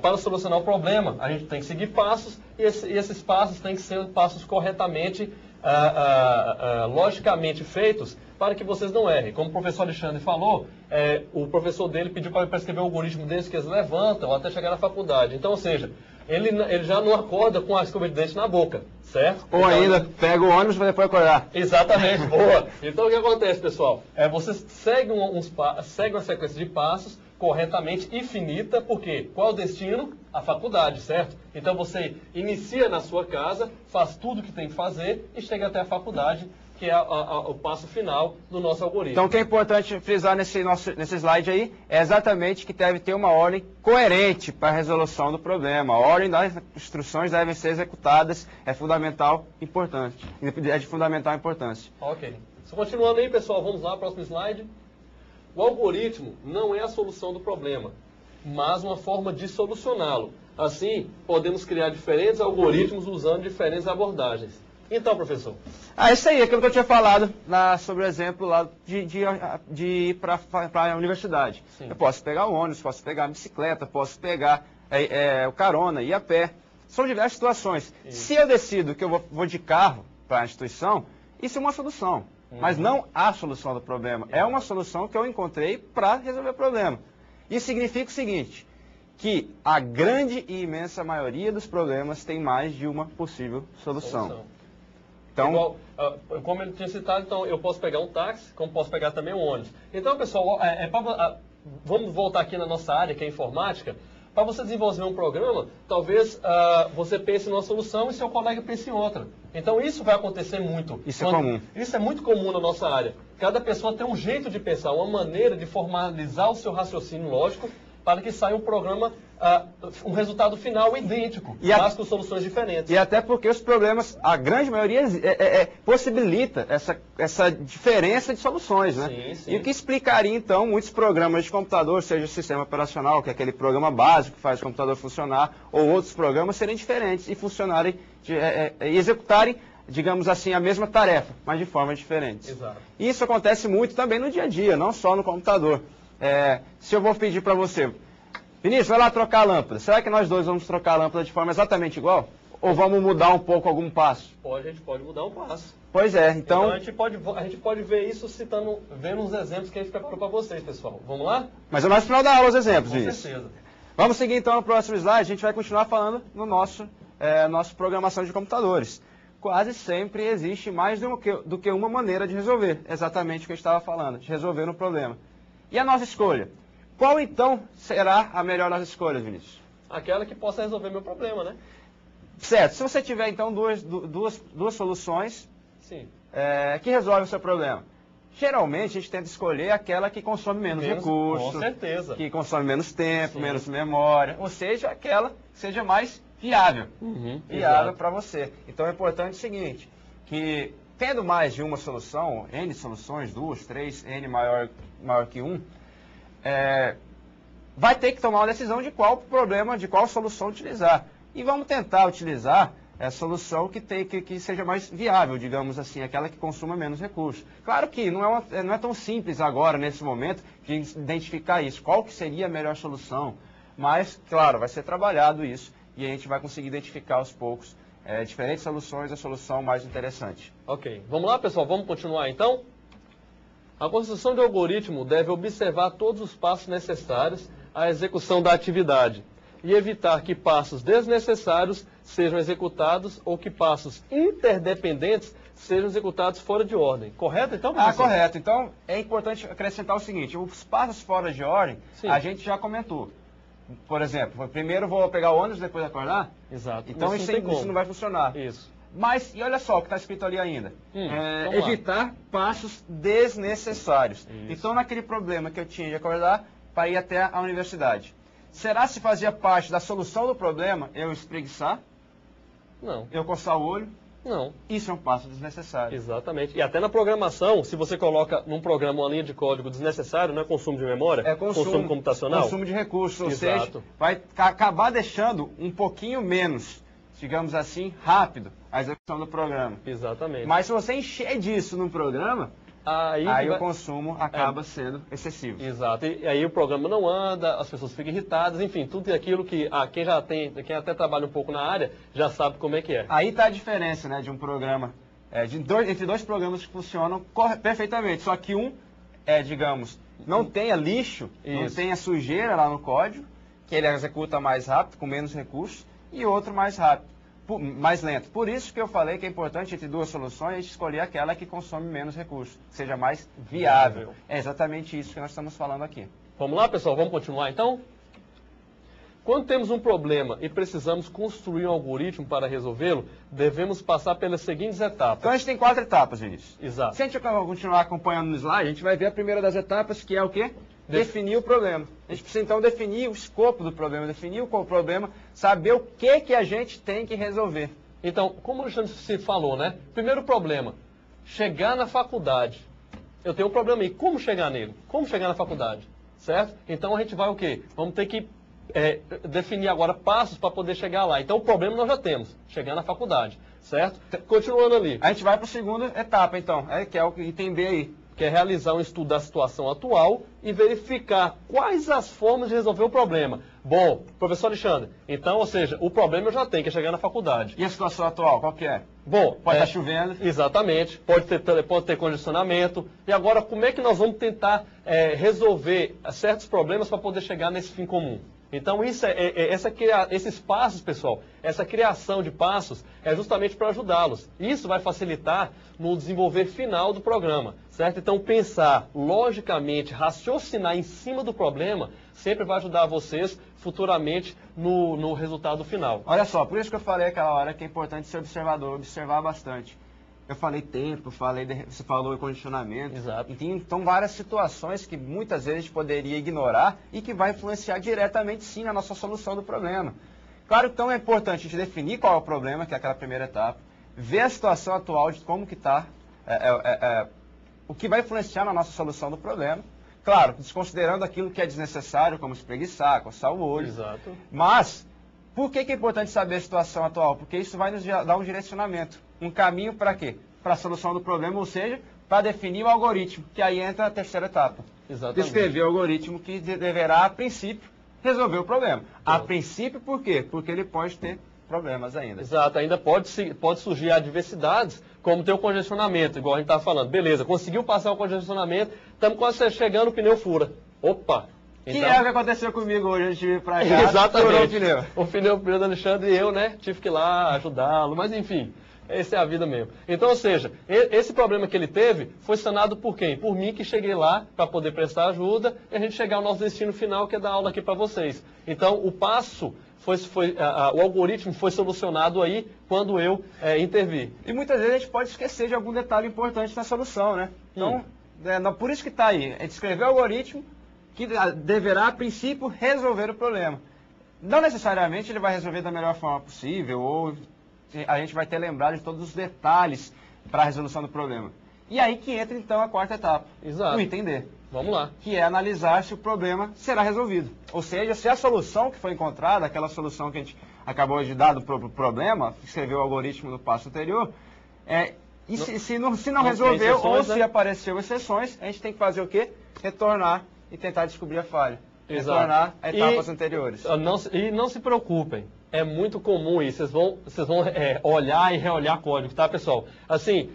S2: para solucionar o problema, a gente tem que seguir passos e esses passos têm que ser passos corretamente, logicamente feitos para que vocês não errem. Como o professor Alexandre falou, o professor dele pediu para escrever o algoritmo desde que eles levantam até chegar na faculdade. Então, ou seja, ele já não acorda com a escova de dente na boca, certo?
S1: Ou então, ainda pega o ônibus para depois acordar.
S2: Exatamente, boa. Então o que acontece, pessoal? Vocês seguem uma sequência de passos corretamente e finita, porque qual é o destino? A faculdade, certo? Então você inicia na sua casa, faz tudo o que tem que fazer e chega até a faculdade, que é o passo final do nosso algoritmo.
S1: Então o que é importante frisar nesse slide aí é exatamente que deve ter uma ordem coerente para a resolução do problema. A ordem das instruções devem ser executadas, é de fundamental importância.
S2: Ok. Só continuando aí, pessoal, vamos lá, próximo slide. O algoritmo não é a solução do problema, mas uma forma de solucioná-lo. Assim, podemos criar diferentes algoritmos usando diferentes abordagens. Então, professor?
S1: Isso aí, aquilo que eu tinha falado sobre o exemplo lá de ir para a universidade.
S2: Sim.
S1: Eu posso pegar o ônibus, posso pegar a bicicleta, posso pegar o carona, ir a pé. São diversas situações.
S2: Isso.
S1: Se eu decido que eu vou de carro para a instituição, isso é uma solução. Mas não a solução do problema. É uma solução que eu encontrei para resolver o problema. Isso significa o seguinte, que a grande e imensa maioria dos problemas tem mais de uma possível solução.
S2: Então, igual, como ele tinha citado, então eu posso pegar um táxi, como posso pegar também um ônibus. Então, pessoal, vamos voltar aqui na nossa área, que é a informática. Para você desenvolver um programa, talvez você pense numa solução e seu colega pense em outra. Então isso vai acontecer muito.
S1: Isso é comum.
S2: Isso é muito comum na nossa área. Cada pessoa tem um jeito de pensar, uma maneira de formalizar o seu raciocínio lógico para que saia um programa, um resultado final idêntico, mas com soluções diferentes.
S1: E até porque os problemas, a grande maioria, possibilita essa diferença de soluções, né?
S2: Sim, sim.
S1: E o que explicaria, então, muitos programas de computador, seja o sistema operacional, que é aquele programa básico que faz o computador funcionar, ou outros programas serem diferentes e funcionarem, e executarem, digamos assim, a mesma tarefa, mas de formas diferentes.
S2: Exato.
S1: E isso acontece muito também no dia a dia, não só no computador. Se eu vou pedir para você, Vinícius, vai lá trocar a lâmpada. Será que nós dois vamos trocar a lâmpada de forma exatamente igual? Ou vamos mudar um pouco algum passo?
S2: A gente pode mudar um passo.
S1: Pois é, então
S2: a gente pode ver isso vendo uns exemplos que a gente preparou para vocês, pessoal. Vamos lá?
S1: Mas é mais no final da aula os exemplos,
S2: Com
S1: Vinícius.
S2: certeza.
S1: Vamos seguir então no próximo slide, a gente vai continuar falando no nosso programação de computadores. Quase sempre existe mais do que uma maneira de resolver, exatamente o que eu estava falando, de resolver um problema. E a nossa escolha? Qual então será a melhor das escolhas, Vinícius?
S2: Aquela que possa resolver meu problema, né?
S1: Certo. Se você tiver então duas soluções
S2: Sim.
S1: Que resolvem o seu problema, geralmente a gente tenta escolher aquela que consome menos recursos,
S2: com certeza.
S1: Que consome menos tempo,
S2: Sim.
S1: menos memória, ou seja, aquela que seja mais viável, viável para você. Então é importante o seguinte, que tendo mais de uma solução, N soluções, 2, 3, N maior que 1, vai ter que tomar uma decisão de qual problema, de qual solução utilizar. E vamos tentar utilizar a solução que seja mais viável, digamos assim, aquela que consuma menos recursos. Claro que não é tão simples agora, nesse momento, de identificar isso, qual que seria a melhor solução. Mas, claro, vai ser trabalhado isso e a gente vai conseguir identificar aos poucos diferentes soluções, a solução mais interessante.
S2: Ok. Vamos lá, pessoal? Vamos continuar então? A construção de algoritmo deve observar todos os passos necessários à execução da atividade e evitar que passos desnecessários sejam executados ou que passos interdependentes sejam executados fora de ordem. Correto, então, professor?
S1: Correto. Então, é importante acrescentar o seguinte, os passos fora de ordem,
S2: Sim.
S1: A gente já comentou. Por exemplo, primeiro vou pegar o ônibus, depois acordar?
S2: Exato.
S1: Então isso não vai funcionar.
S2: Isso.
S1: Mas, e olha só o que está escrito ali ainda.
S2: Evitar
S1: passos desnecessários.
S2: Isso.
S1: Então, naquele problema que eu tinha de acordar para ir até a universidade. Será se fazia parte da solução do problema eu espreguiçar?
S2: Não.
S1: Eu coçar o olho?
S2: Não.
S1: Isso é um passo desnecessário.
S2: Exatamente. E até na programação, se você coloca num programa uma linha de código desnecessário, não é consumo de memória?
S1: É consumo computacional. Consumo de recursos, ou seja, vai acabar deixando um pouquinho menos, digamos assim, rápido a execução do programa.
S2: Exatamente.
S1: Mas se você encher disso num programa, aí o consumo acaba sendo excessivo.
S2: Exato. E aí o programa não anda, as pessoas ficam irritadas, enfim, tudo aquilo que quem até trabalha um pouco na área já sabe como é que é.
S1: Aí está a diferença, né, de um programa, entre dois programas que funcionam perfeitamente, só que um digamos, não tenha lixo, não tenha sujeira lá no código, que ele executa mais rápido, com menos recursos, e outro mais rápido. Mais lento. Por isso que eu falei que é importante, entre duas soluções, a gente escolher aquela que consome menos recursos, que seja mais viável. É exatamente isso que nós estamos falando aqui.
S2: Vamos lá, pessoal? Vamos continuar, então? Quando temos um problema e precisamos construir um algoritmo para resolvê-lo, devemos passar pelas seguintes etapas.
S1: Então, a gente tem 4 etapas, Vinícius.
S2: Exato.
S1: Se a gente continuar acompanhando no slide, a gente vai ver a primeira das etapas, que é o quê? Definir o problema. A gente precisa, então, definir o escopo do problema, definir qual o problema, saber o que a gente tem que resolver.
S2: Então, como o Alexandre se falou, né? Primeiro problema, chegar na faculdade. Eu tenho um problema aí, como chegar nele? Como chegar na faculdade? Certo? Então, a gente vai o quê? Vamos ter que definir agora passos para poder chegar lá. Então, o problema nós já temos, chegar na faculdade. Certo? Continuando ali.
S1: A gente vai para a segunda etapa, então, que é o item B aí.
S2: Que é realizar um estudo da situação atual e verificar quais as formas de resolver o problema. Bom, professor Alexandre, então, ou seja, o problema eu já tenho, que é chegar na faculdade.
S1: E a situação atual, qual que é?
S2: Bom,
S1: pode estar chovendo.
S2: Exatamente, pode ter condicionamento. E agora, como é que nós vamos tentar resolver certos problemas para poder chegar nesse fim comum? Então, esses passos, pessoal, essa criação de passos é justamente para ajudá-los. Isso vai facilitar no desenvolver final do programa, certo? Então, pensar logicamente, raciocinar em cima do problema sempre vai ajudar vocês futuramente no resultado final.
S1: Olha só, por isso que eu falei aquela hora que é importante ser observador, observar bastante. Eu falei tempo, você falou em condicionamento.
S2: Exato.
S1: Então, várias situações que muitas vezes a gente poderia ignorar e que vai influenciar diretamente, sim, na nossa solução do problema. Claro, então é importante a gente definir qual é o problema, que é aquela primeira etapa, ver a situação atual de como que está, o que vai influenciar na nossa solução do problema. Claro, desconsiderando aquilo que é desnecessário, como espreguiçar, coçar o olho.
S2: Exato.
S1: Mas, por que é importante saber a situação atual? Porque isso vai nos dar um direcionamento, um caminho para quê? Para a solução do problema, ou seja, para definir o algoritmo, que aí entra a terceira etapa.
S2: Exatamente.
S1: Descrever o algoritmo que deverá, a princípio, resolver o problema. A princípio, por quê? Porque ele pode ter problemas ainda.
S2: Exato, ainda pode surgir adversidades, como ter o congestionamento, igual a gente estava falando. Beleza, conseguiu passar o congestionamento, estamos quase chegando, o pneu fura. Opa!
S1: Então, que é o que aconteceu comigo hoje, antes de vir para cá.
S2: Exatamente. O pneu do Alexandre e eu, né, tive que ir lá ajudá-lo, mas enfim, essa é a vida mesmo. Então, ou seja, esse problema que ele teve foi sanado por quem? Por mim, que cheguei lá para poder prestar ajuda e a gente chegar ao nosso destino final, que é dar aula aqui para vocês. Então, o passo o algoritmo foi solucionado aí quando eu intervi.
S1: E muitas vezes a gente pode esquecer de algum detalhe importante na solução, né? Então, por isso que está aí. A gente escreveu o algoritmo que deverá, a princípio, resolver o problema. Não necessariamente ele vai resolver da melhor forma possível, ou a gente vai ter lembrado de todos os detalhes para a resolução do problema. E aí que entra, então, a quarta etapa.
S2: Exato.
S1: O entender.
S2: Vamos lá.
S1: Que é analisar se o problema será resolvido. Ou seja, se a solução que foi encontrada, aquela solução que a gente acabou de dar do problema, que escreveu o algoritmo no passo anterior, se não resolveu ou se apareceu exceções, a gente tem que fazer o quê? Retornar e tentar descobrir a falha.
S2: Exato.
S1: Retornar a etapas anteriores.
S2: E não se preocupem. É muito comum isso, vocês vão olhar e reolhar código, tá, pessoal? Assim,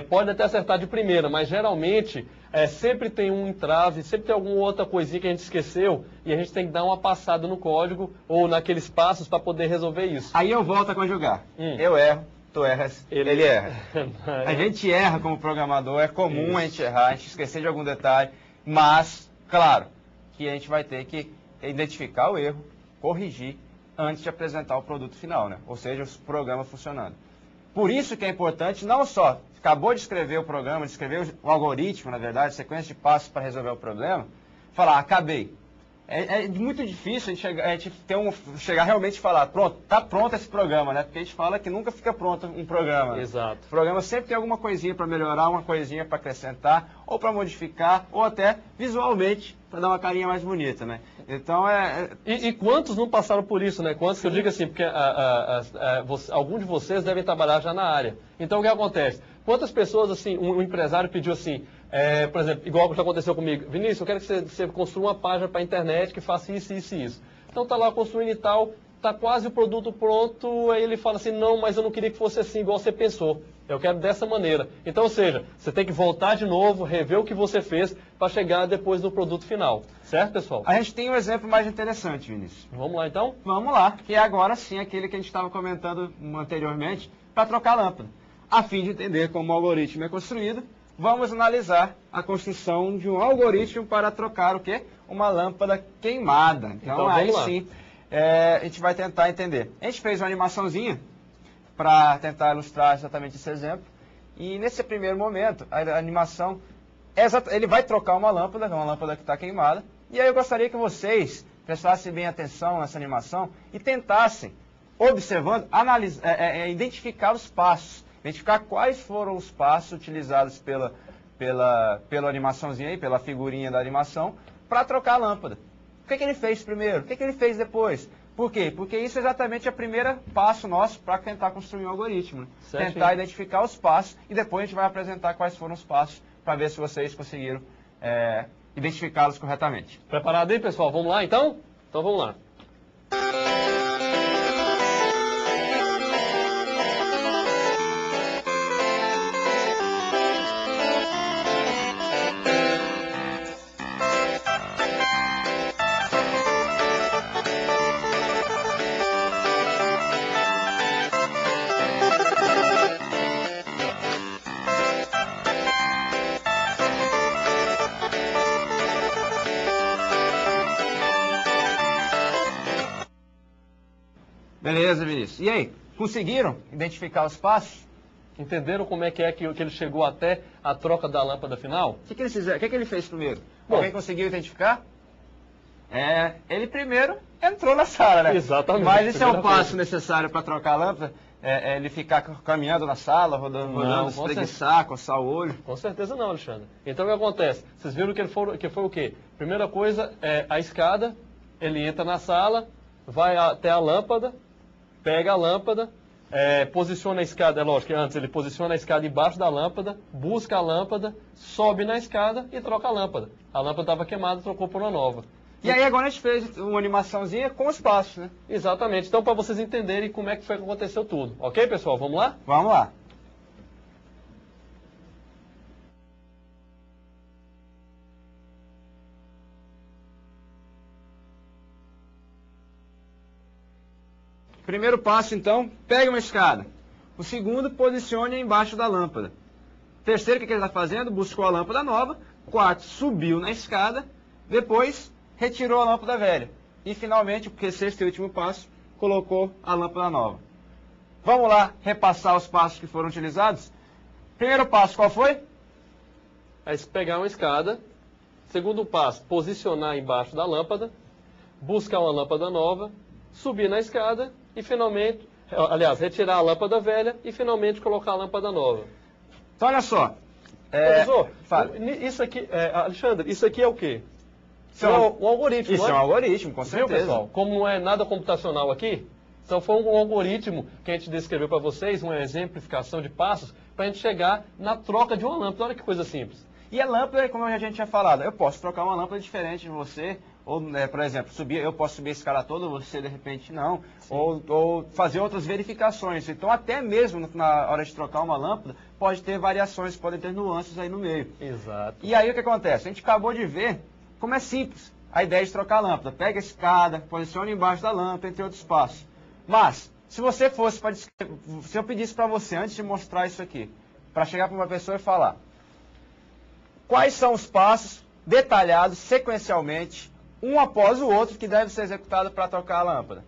S2: pode até acertar de primeira, mas geralmente sempre tem um entrave, sempre tem alguma outra coisinha que a gente esqueceu e a gente tem que dar uma passada no código ou naqueles passos para poder resolver isso.
S1: Aí eu volto a conjugar. Eu erro, tu erras, ele erra. A gente erra como programador, é comum a gente errar, a gente esquecer de algum detalhe, mas, claro, que a gente vai ter que identificar o erro, corrigir, antes de apresentar o produto final, né? Ou seja, o programa funcionando. Por isso que é importante, não só, acabou de escrever o programa, de escrever o algoritmo, na verdade, sequência de passos para resolver o problema, falar, acabei. É muito difícil a gente chegar realmente e falar, pronto, está pronto esse programa, né? Porque a gente fala que nunca fica pronto um programa.
S2: Exato.
S1: O programa sempre tem alguma coisinha para melhorar, uma coisinha para acrescentar, ou para modificar, ou até visualmente, para dar uma carinha mais bonita, né? Então
S2: E quantos não passaram por isso, né? Quantos que eu digo assim, porque alguns de vocês devem trabalhar já na área. Então o que acontece? Quantas pessoas, assim, um empresário pediu assim, por exemplo, igual que aconteceu comigo, Vinícius, eu quero que você construa uma página para a internet que faça isso, isso e isso. Então tá lá construindo e tal, tá quase o produto pronto, aí ele fala assim, não, mas eu não queria que fosse assim, igual você pensou. Eu quero dessa maneira. Então, ou seja, você tem que voltar de novo, rever o que você fez para chegar depois no produto final. Certo, pessoal?
S1: A gente tem um exemplo mais interessante, Vinícius.
S2: Vamos lá, então?
S1: Vamos lá, que é agora sim aquele que a gente estava comentando anteriormente, para trocar a lâmpada. A fim de entender como o algoritmo é construído, vamos analisar a construção de um algoritmo para trocar o quê? Uma lâmpada queimada. Então aí sim, a gente vai tentar entender. A gente fez uma animaçãozinha para tentar ilustrar exatamente esse exemplo. E nesse primeiro momento, a animação, ele vai trocar uma lâmpada que está queimada. E aí eu gostaria que vocês prestassem bem atenção nessa animação e tentassem, observando, identificar os passos. Identificar quais foram os passos utilizados pela animaçãozinha aí, pela figurinha da animação, para trocar a lâmpada. O que ele fez primeiro? O que ele fez depois? Por quê? Porque isso é exatamente o primeiro passo nosso para tentar construir um algoritmo. Né? Tentar identificar os passos e depois a gente vai apresentar quais foram os passos para ver se vocês conseguiram identificá-los corretamente.
S2: Preparado aí, pessoal? Vamos lá, então? Então vamos lá.
S1: Beleza, Vinícius. E aí, conseguiram identificar os passos?
S2: Entenderam como é que ele chegou até a troca da lâmpada final?
S1: O que eles fizeram? O que ele fez primeiro?
S2: Bom,
S1: alguém conseguiu identificar? Ele primeiro entrou na sala, né?
S2: Exatamente.
S1: Mas esse é o passo necessário para trocar a lâmpada? Ele ficar caminhando na sala, rodando, espreguiçar, coçar o olho?
S2: Com certeza não, Alexandre. Então o que acontece? Vocês viram que foi o quê? Primeira coisa é a escada, ele entra na sala, vai até a lâmpada, pega a lâmpada, posiciona a escada, é lógico que antes ele posiciona a escada embaixo da lâmpada, busca a lâmpada, sobe na escada e troca a lâmpada. A lâmpada estava queimada, trocou por uma nova.
S1: E aí agora a gente fez uma animaçãozinha com os passos, né?
S2: Exatamente. Então, para vocês entenderem como é que foi que aconteceu tudo. Ok, pessoal? Vamos lá?
S1: Vamos lá. Primeiro passo, então, pegue uma escada. O segundo, posicione embaixo da lâmpada. Terceiro, o que ele está fazendo? Buscou a lâmpada nova. Quarto, subiu na escada. Depois, retirou a lâmpada velha. E, finalmente, porque sexto e último passo, colocou a lâmpada nova. Vamos lá repassar os passos que foram utilizados? Primeiro passo, qual foi?
S2: Pegar uma escada. Segundo passo, posicionar embaixo da lâmpada. Buscar uma lâmpada nova. Subir na escada e finalmente, retirar a lâmpada velha e finalmente colocar a lâmpada nova.
S1: Então, olha só.
S2: Professor, isso aqui, Alexandre, isso aqui é o quê? Isso é um algoritmo,
S1: Isso é um algoritmo, com certeza.
S2: Viu, pessoal? Como não é nada computacional aqui, então foi um algoritmo que a gente descreveu para vocês, uma exemplificação de passos, para a gente chegar na troca de uma lâmpada. Olha que coisa simples.
S1: E a lâmpada, como a gente tinha falado, eu posso trocar uma lâmpada diferente de você, ou, por exemplo, eu posso subir a escala toda, você de repente não, ou fazer outras verificações. Então, até mesmo na hora de trocar uma lâmpada, pode ter variações, podem ter nuances aí no meio.
S2: Exato.
S1: E aí o que acontece? A gente acabou de ver como é simples a ideia de trocar a lâmpada. Pega a escada, posiciona embaixo da lâmpada, entre outros passos. Mas, se você fosse para se eu pedisse para você, antes de mostrar isso aqui, para chegar para uma pessoa e falar quais são os passos detalhados sequencialmente, um após o outro, que deve ser executado para trocar a lâmpada.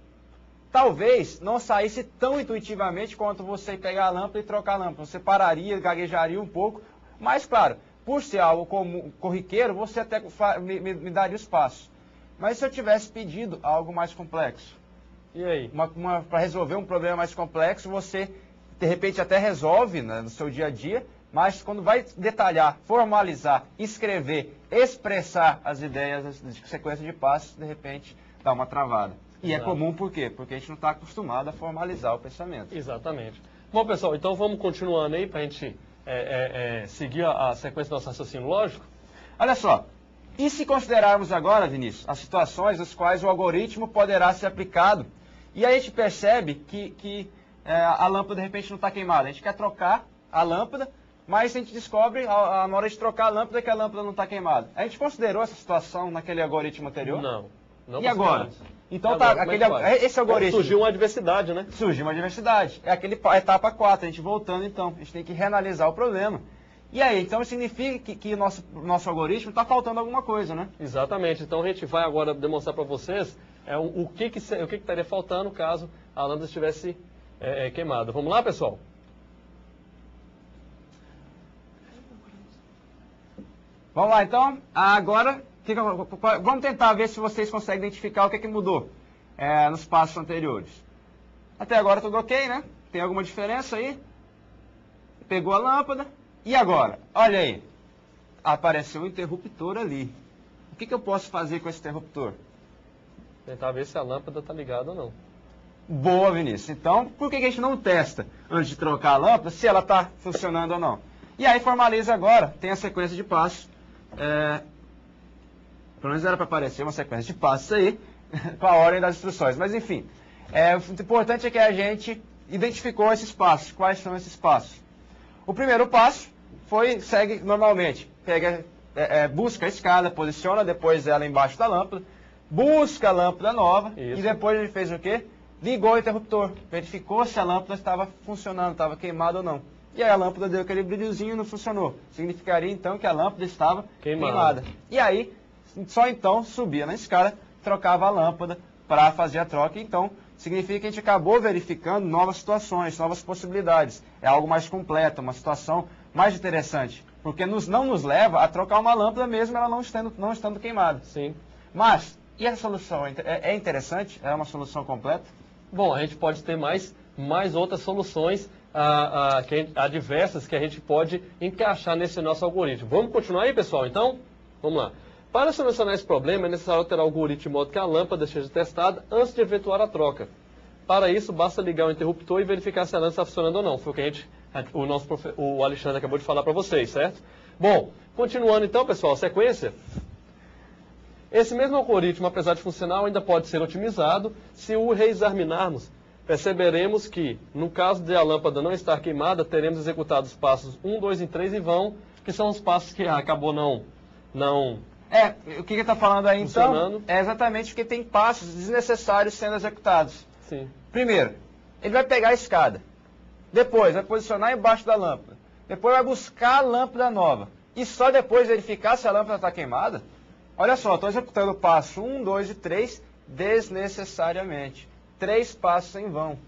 S1: Talvez não saísse tão intuitivamente quanto você pegar a lâmpada e trocar a lâmpada. Você pararia, gaguejaria um pouco, mas claro, por ser algo corriqueiro, você até me daria os passos. Mas se eu tivesse pedido algo mais complexo?
S2: E aí?
S1: Para resolver um problema mais complexo, você de repente até resolve, né, no seu dia a dia, mas quando vai detalhar, formalizar, escrever, expressar as ideias de sequência de passos, de repente dá uma travada. E
S2: Exato.
S1: É comum por quê? Porque a gente não está acostumado a formalizar o pensamento.
S2: Exatamente. Bom, pessoal, então vamos continuando aí para a gente seguir a sequência do nosso raciocínio lógico.
S1: Olha só, e se considerarmos agora, Vinícius, as situações nas quais o algoritmo poderá ser aplicado, e aí a gente percebe que a lâmpada de repente não está queimada, a gente quer trocar a lâmpada, mas a gente descobre na hora de trocar a lâmpada que a lâmpada não está queimada. A gente considerou essa situação naquele algoritmo anterior?
S2: Não.
S1: E agora? Então esse
S2: Então,
S1: algoritmo...
S2: surgiu uma adversidade, né?
S1: Surgiu uma adversidade. É a etapa 4, a gente voltando então. A gente tem que reanalisar o problema. E aí, então significa que nosso algoritmo está faltando alguma coisa, né?
S2: Exatamente. Então a gente vai agora demonstrar para vocês o que estaria faltando caso a lâmpada estivesse queimada. Vamos lá, pessoal?
S1: Vamos lá, então. Agora, vamos tentar ver se vocês conseguem identificar o que mudou nos passos anteriores. Até agora tudo ok, né? Tem alguma diferença aí? Pegou a lâmpada. E agora? Olha aí. Apareceu um interruptor ali. O que eu posso fazer com esse interruptor?
S2: Tentar ver se a lâmpada está ligada ou não.
S1: Boa, Vinícius. Então, por que a gente não testa, antes de trocar a lâmpada, se ela está funcionando ou não? E aí formaliza agora. Tem a sequência de passos. Pelo menos era para aparecer uma sequência de passos aí, com a ordem das instruções. Mas enfim, o importante é que a gente identificou esses passos. Quais são esses passos? O primeiro passo segue normalmente. Busca a escada, posiciona depois ela embaixo da lâmpada, busca a lâmpada nova. Isso. E depois ele fez o quê? Ligou o interruptor, verificou se a lâmpada estava funcionando, estava queimada ou não. E aí a lâmpada deu aquele brilhozinho e não funcionou. Significaria então que a lâmpada estava queimada. E aí, só então subia na escada, trocava a lâmpada para fazer a troca. Então, significa que a gente acabou verificando novas situações, novas possibilidades. É algo mais completo, uma situação mais interessante, porque não nos leva a trocar uma lâmpada mesmo ela não estando queimada.
S2: Sim.
S1: Mas, e a solução? É interessante? É uma solução completa?
S2: Bom, a gente pode ter mais outras soluções diversas que a gente pode encaixar nesse nosso algoritmo. Vamos continuar aí, pessoal? Então, vamos lá. Para solucionar esse problema, é necessário alterar o algoritmo de modo que a lâmpada seja testada antes de efetuar a troca. Para isso, basta ligar o interruptor e verificar se a lâmpada está funcionando ou não. Foi o que o Alexandre acabou de falar para vocês, certo? Bom, continuando então, pessoal, sequência. Esse mesmo algoritmo, apesar de funcional, ainda pode ser otimizado. Se o reexaminarmos, perceberemos que, no caso de a lâmpada não estar queimada, teremos executado os passos 1, 2 e 3 em vão, que são os passos que acabou não
S1: o que ele está falando aí então é exatamente porque tem passos desnecessários sendo executados.
S2: Sim.
S1: Primeiro, ele vai pegar a escada. Depois, vai posicionar embaixo da lâmpada. Depois vai buscar a lâmpada nova. E só depois verificar se a lâmpada está queimada. Olha só, estou executando o passo 1, 2 e 3 desnecessariamente. 3 passos em vão.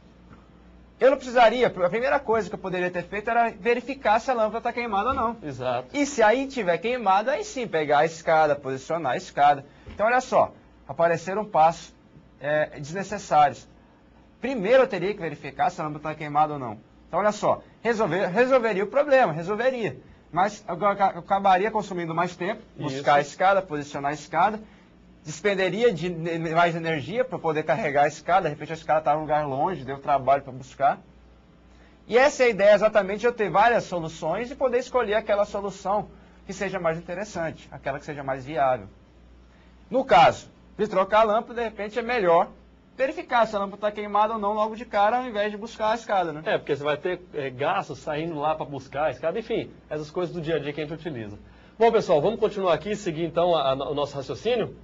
S1: Eu não precisaria, a primeira coisa que eu poderia ter feito era verificar se a lâmpada está queimada ou não.
S2: Exato.
S1: E se aí estiver queimada, aí sim, pegar a escada, posicionar a escada. Então, olha só, apareceram passos desnecessários. Primeiro eu teria que verificar se a lâmpada está queimada ou não. Então, olha só, resolveria o problema, resolveria. Mas eu acabaria consumindo mais tempo, buscar a escada, posicionar a escada, despenderia de mais energia para poder carregar a escada, de repente a escada está em um lugar longe, deu trabalho para buscar. E essa é a ideia exatamente de eu ter várias soluções e poder escolher aquela solução que seja mais interessante, aquela que seja mais viável. No caso de trocar a lâmpada, de repente é melhor verificar se a lâmpada está queimada ou não logo de cara, ao invés de buscar a escada, né?
S2: Porque você vai ter gastos saindo lá para buscar a escada, enfim, essas coisas do dia a dia que a gente utiliza. Bom, pessoal, vamos continuar aqui e seguir então o nosso raciocínio?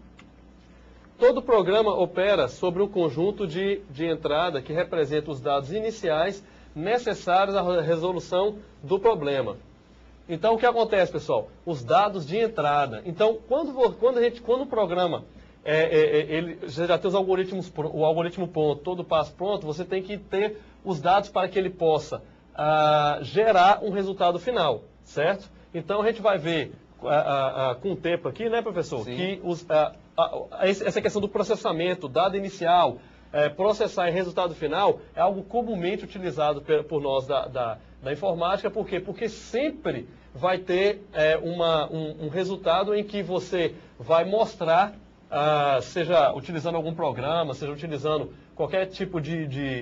S2: Todo programa opera sobre um conjunto de entrada que representa os dados iniciais necessários à resolução do problema. Então, o que acontece, pessoal? Os dados de entrada. Então, quando o programa você já tem o algoritmo pronto, todo o passo pronto, você tem que ter os dados para que ele possa gerar um resultado final, certo? Então, a gente vai ver com o tempo aqui, né, professor?
S1: Sim.
S2: Que essa questão do processamento, dado inicial, processar em resultado final, é algo comumente utilizado por nós da informática. Por quê? Porque sempre vai ter um resultado em que você vai mostrar, seja utilizando algum programa, seja utilizando qualquer tipo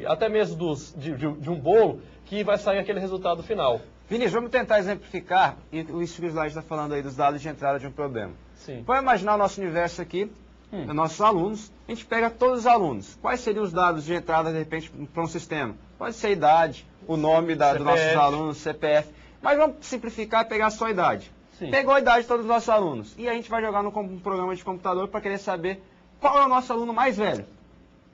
S2: até mesmo de um bolo, que vai sair aquele resultado final.
S1: Vinícius, vamos tentar exemplificar isso que o slide está falando aí dos dados de entrada de um problema.
S2: Sim.
S1: Vamos imaginar o nosso universo aqui, nossos alunos. A gente pega todos os alunos. Quais seriam os dados de entrada, de repente, para um sistema? Pode ser a idade, o nome dos nossos alunos, CPF. Mas vamos simplificar e pegar só a idade.
S2: Sim.
S1: Pegou a idade de todos os nossos alunos. E a gente vai jogar no programa de computador para querer saber qual é o nosso aluno mais velho.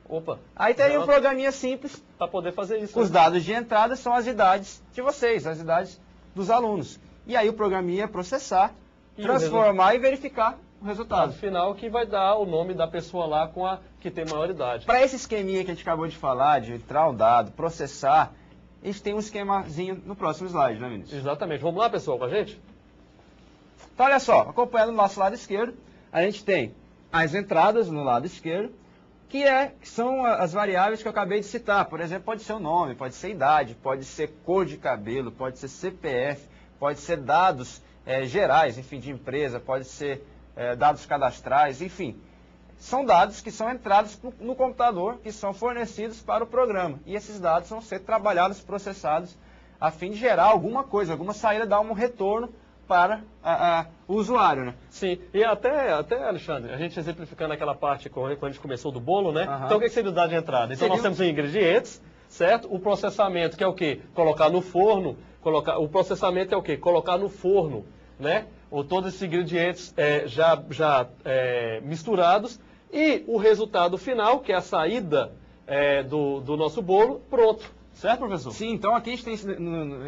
S2: Opa.
S1: Aí teria um programinha simples.
S2: Para poder fazer isso.
S1: Os dados de entrada são as idades de vocês, as idades dos alunos. E aí o programinha ia processar, transformar e verificar o resultado
S2: final, que vai dar o nome da pessoa lá que tem maior idade.
S1: Para esse esqueminha que a gente acabou de falar, de entrar o dado, processar, a gente tem um esquemazinho no próximo slide, né, Vinícius?
S2: Exatamente. Vamos lá, pessoal, com a gente?
S1: Então, olha só, acompanhando o nosso lado esquerdo, a gente tem as entradas no lado esquerdo, que são as variáveis que eu acabei de citar. Por exemplo, pode ser o nome, pode ser idade, pode ser cor de cabelo, pode ser CPF, pode ser dados gerais, enfim, de empresa, pode ser dados cadastrais, enfim. São dados que são entrados no computador, que são fornecidos para o programa. E esses dados vão ser trabalhados, processados, a fim de gerar alguma coisa, alguma saída, dar um retorno para o usuário, né?
S2: Sim, e até, Alexandre, a gente exemplificando aquela parte quando a gente começou do bolo, né?
S1: Uhum.
S2: Então, o que seria o dado de entrada? Então, nós temos os ingredientes, certo? O processamento, que é o quê? Colocar no forno. O processamento é o quê? Colocar no forno, né? Ou todos esses ingredientes já misturados. E o resultado final, que é a saída do nosso bolo, pronto. Certo, professor?
S1: Sim, então aqui a gente tem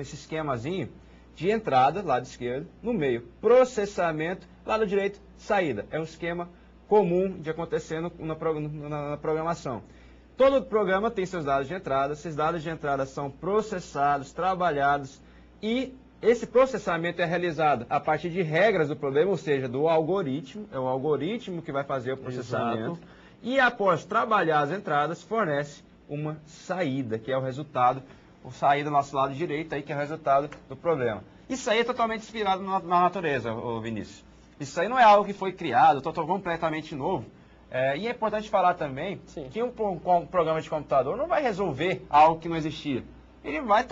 S1: esse esquemazinho de entrada, lado esquerdo, no meio, processamento, lado direito, saída. É um esquema comum de acontecer na programação. Todo programa tem seus dados de entrada, esses dados de entrada são processados, trabalhados e esse processamento é realizado a partir de regras do problema, ou seja, do algoritmo, é o algoritmo que vai fazer o processamento. Exato. E após trabalhar as entradas, fornece uma saída, que é o resultado, o saída do nosso lado direito, aí, que é o resultado do problema. Isso aí é totalmente inspirado na natureza, Vinícius. Isso aí não é algo que foi criado, completamente novo. E é importante falar também Sim. que um programa de computador não vai resolver algo que não existia. Ele vai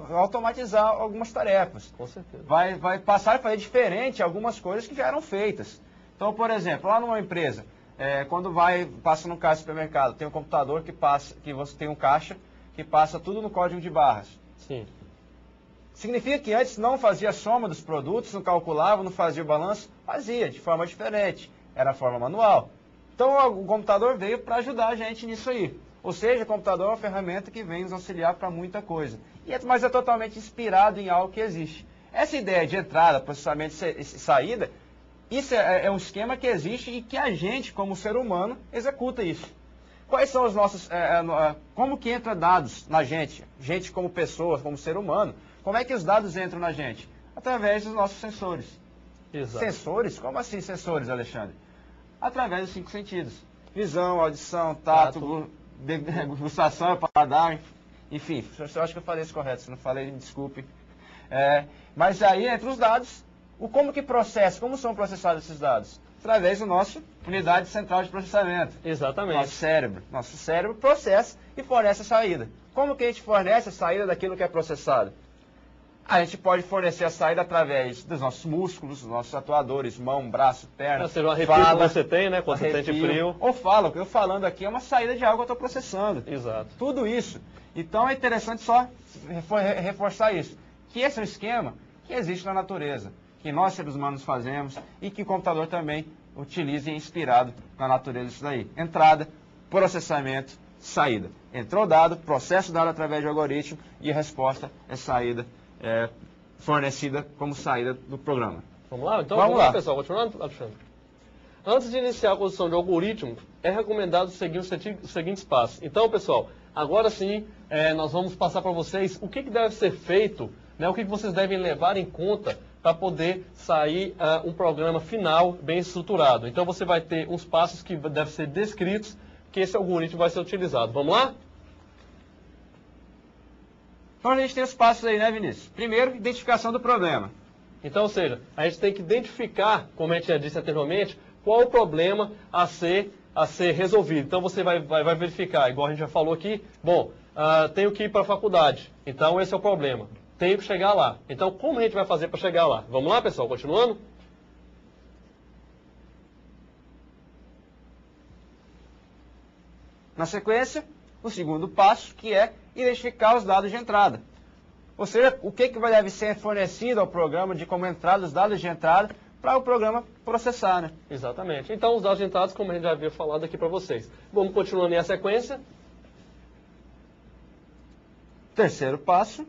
S1: automatizar algumas tarefas.
S2: Com certeza.
S1: Vai passar a fazer diferente algumas coisas que já eram feitas. Então, por exemplo, lá numa empresa, quando passa no caixa do supermercado, tem um computador que você tem um caixa que passa tudo no código de barras.
S2: Sim.
S1: Significa que antes não fazia a soma dos produtos, não calculava, não fazia o balanço? Fazia, de forma diferente. Era a forma manual. Então, o computador veio para ajudar a gente nisso aí. Ou seja, o computador é uma ferramenta que vem nos auxiliar para muita coisa. Mas é totalmente inspirado em algo que existe. Essa ideia de entrada, processamento e saída, isso é um esquema que existe e que a gente, como ser humano, executa isso. Quais são os nossos... como que entra dados na gente? Gente como pessoa, como ser humano. Como é que os dados entram na gente? Através dos nossos sensores.
S2: Exato.
S1: Sensores? Como assim sensores, Alexandre? Através dos 5 sentidos. Visão, audição, tato. Degustação, paladar, enfim, eu acho que eu falei isso correto, se não falei, me desculpe. Mas aí, entre os dados, como que processa, como são processados esses dados? Através da nossa unidade central de processamento.
S2: Exatamente.
S1: Nosso cérebro. Nosso cérebro processa e fornece a saída. Como que a gente fornece a saída daquilo que é processado? A gente pode fornecer a saída através dos nossos músculos, dos nossos atuadores, mão, braço, perna.
S2: Ou seja, um arrepio que você tem, né? Quando você sente frio.
S1: Ou fala, o que eu falando aqui é uma saída de algo que eu estou processando.
S2: Exato.
S1: Tudo isso. Então é interessante só reforçar isso. Que esse é um esquema que existe na natureza, que nós seres humanos fazemos e que o computador também utiliza e é inspirado na natureza disso daí. Entrada, processamento, saída. Entrou o dado, processo o dado através de algoritmo e a resposta é saída. Fornecida como saída do programa.
S2: Vamos lá? Então, vamos lá, pessoal. Continuando, Alexandre. Antes de iniciar a construção de algoritmo, é recomendado seguir os seguintes passos. Então, pessoal, agora sim, nós vamos passar para vocês o que deve ser feito, né, o que vocês devem levar em conta para poder sair um programa final bem estruturado. Então, você vai ter uns passos que devem ser descritos, que esse algoritmo vai ser utilizado. Vamos lá?
S1: Então a gente tem os passos aí, né, Vinícius? Primeiro, identificação do problema.
S2: Então, ou seja, a gente tem que identificar, como a gente já disse anteriormente, qual o problema a ser resolvido. Então você vai verificar, igual a gente já falou aqui, bom, tenho que ir para a faculdade, então esse é o problema. Tenho que chegar lá. Então como a gente vai fazer para chegar lá? Vamos lá, pessoal, continuando?
S1: Na sequência, o segundo passo, que é identificar os dados de entrada. Ou seja, o que deve ser fornecido ao programa de como entrada, os dados de entrada, para o programa processar, né?
S2: Exatamente. Então, os dados de entrada, como a gente já havia falado aqui para vocês. Vamos continuando em a sequência.
S1: Terceiro passo,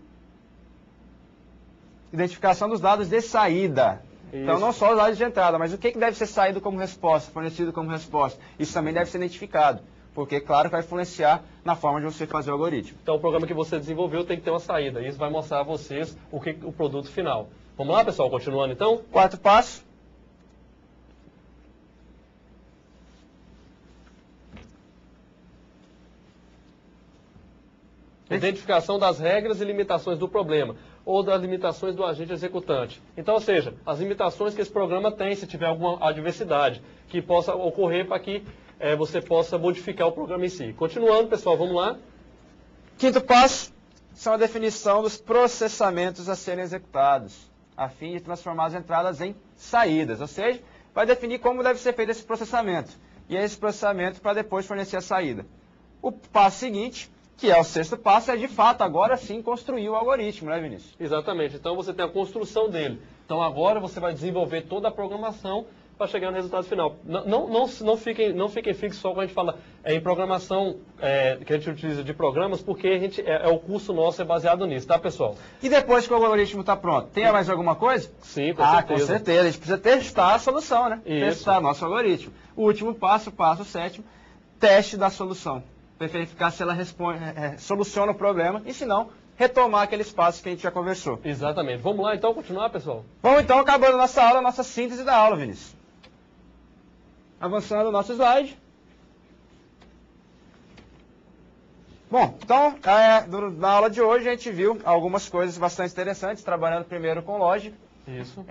S1: identificação dos dados de saída. Isso. Então, não só os dados de entrada, mas o que deve ser saído como resposta, fornecido como resposta. Isso também deve ser identificado. Porque, claro, vai influenciar na forma de você fazer o algoritmo.
S2: Então, o programa que você desenvolveu tem que ter uma saída. Isso vai mostrar a vocês o produto final. Vamos lá, pessoal? Continuando, então?
S1: Quarto passo.
S2: Identificação das regras e limitações do problema, ou das limitações do agente executante. Então, ou seja, as limitações que esse programa tem, se tiver alguma adversidade, que possa ocorrer para que você possa modificar o programa em si. Continuando, pessoal, vamos lá.
S1: Quinto passo são a definição dos processamentos a serem executados, a fim de transformar as entradas em saídas. Ou seja, vai definir como deve ser feito esse processamento. E esse processamento para depois fornecer a saída. O passo seguinte, que é o sexto passo, é de fato agora sim construir o algoritmo, né, Vinícius?
S2: Exatamente. Então você tem a construção dele. Então agora você vai desenvolver toda a programação para chegar no resultado final. Não fiquem fixos só quando a gente fala em programação, que a gente utiliza de programas, porque o curso nosso é baseado nisso, tá, pessoal?
S1: E depois que o algoritmo está pronto, tem mais alguma coisa?
S2: Sim, com certeza.
S1: Com certeza. A gente precisa testar a solução, né?
S2: Isso.
S1: Testar nosso algoritmo. O último passo, o passo sétimo, teste da solução. verificar se ela soluciona o problema e, se não, retomar aquele espaço que a gente já conversou.
S2: Exatamente. Vamos lá, então, continuar, pessoal?
S1: Bom, então, acabando a nossa aula, a nossa síntese da aula, Vinícius. Avançando o nosso slide. Bom, então, na aula de hoje a gente viu algumas coisas bastante interessantes, trabalhando primeiro com lógica.
S2: Isso.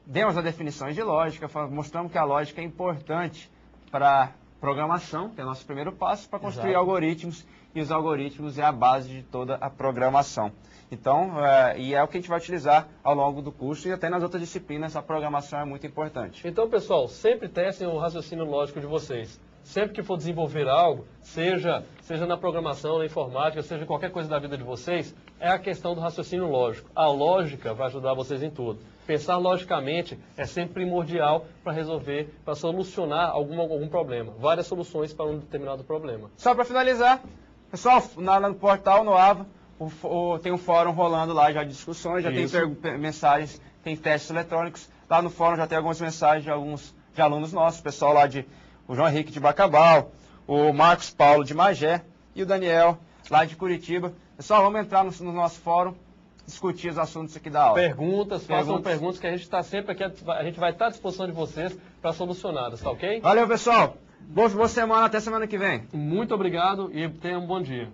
S1: Demos as definições de lógica, mostramos que a lógica é importante para programação, que é o nosso primeiro passo, para construir
S2: Exato.
S1: algoritmos, e os algoritmos é a base de toda a programação. Então, e é o que a gente vai utilizar ao longo do curso e até nas outras disciplinas, a programação é muito importante.
S2: Então, pessoal, sempre testem o raciocínio lógico de vocês. Sempre que for desenvolver algo, seja na programação, na informática, seja qualquer coisa da vida de vocês, é a questão do raciocínio lógico. A lógica vai ajudar vocês em tudo. Pensar logicamente é sempre primordial para resolver, para solucionar algum problema. Várias soluções para um determinado problema.
S1: Só para finalizar, pessoal, no portal, no AVA, tem um fórum rolando lá já de discussões, já
S2: Isso.
S1: tem mensagens, tem testes eletrônicos. Lá no fórum já tem algumas mensagens de alunos nossos, pessoal lá o João Henrique de Bacabal, o Marcos Paulo de Magé e o Daniel lá de Curitiba. Pessoal, vamos entrar no nosso fórum, discutir os assuntos aqui da aula.
S2: Façam perguntas que a gente está sempre aqui, a gente vai estar à disposição de vocês para solucioná-las, tá ok?
S1: Valeu, pessoal. Boa semana, até semana que vem.
S2: Muito obrigado e tenham um bom dia.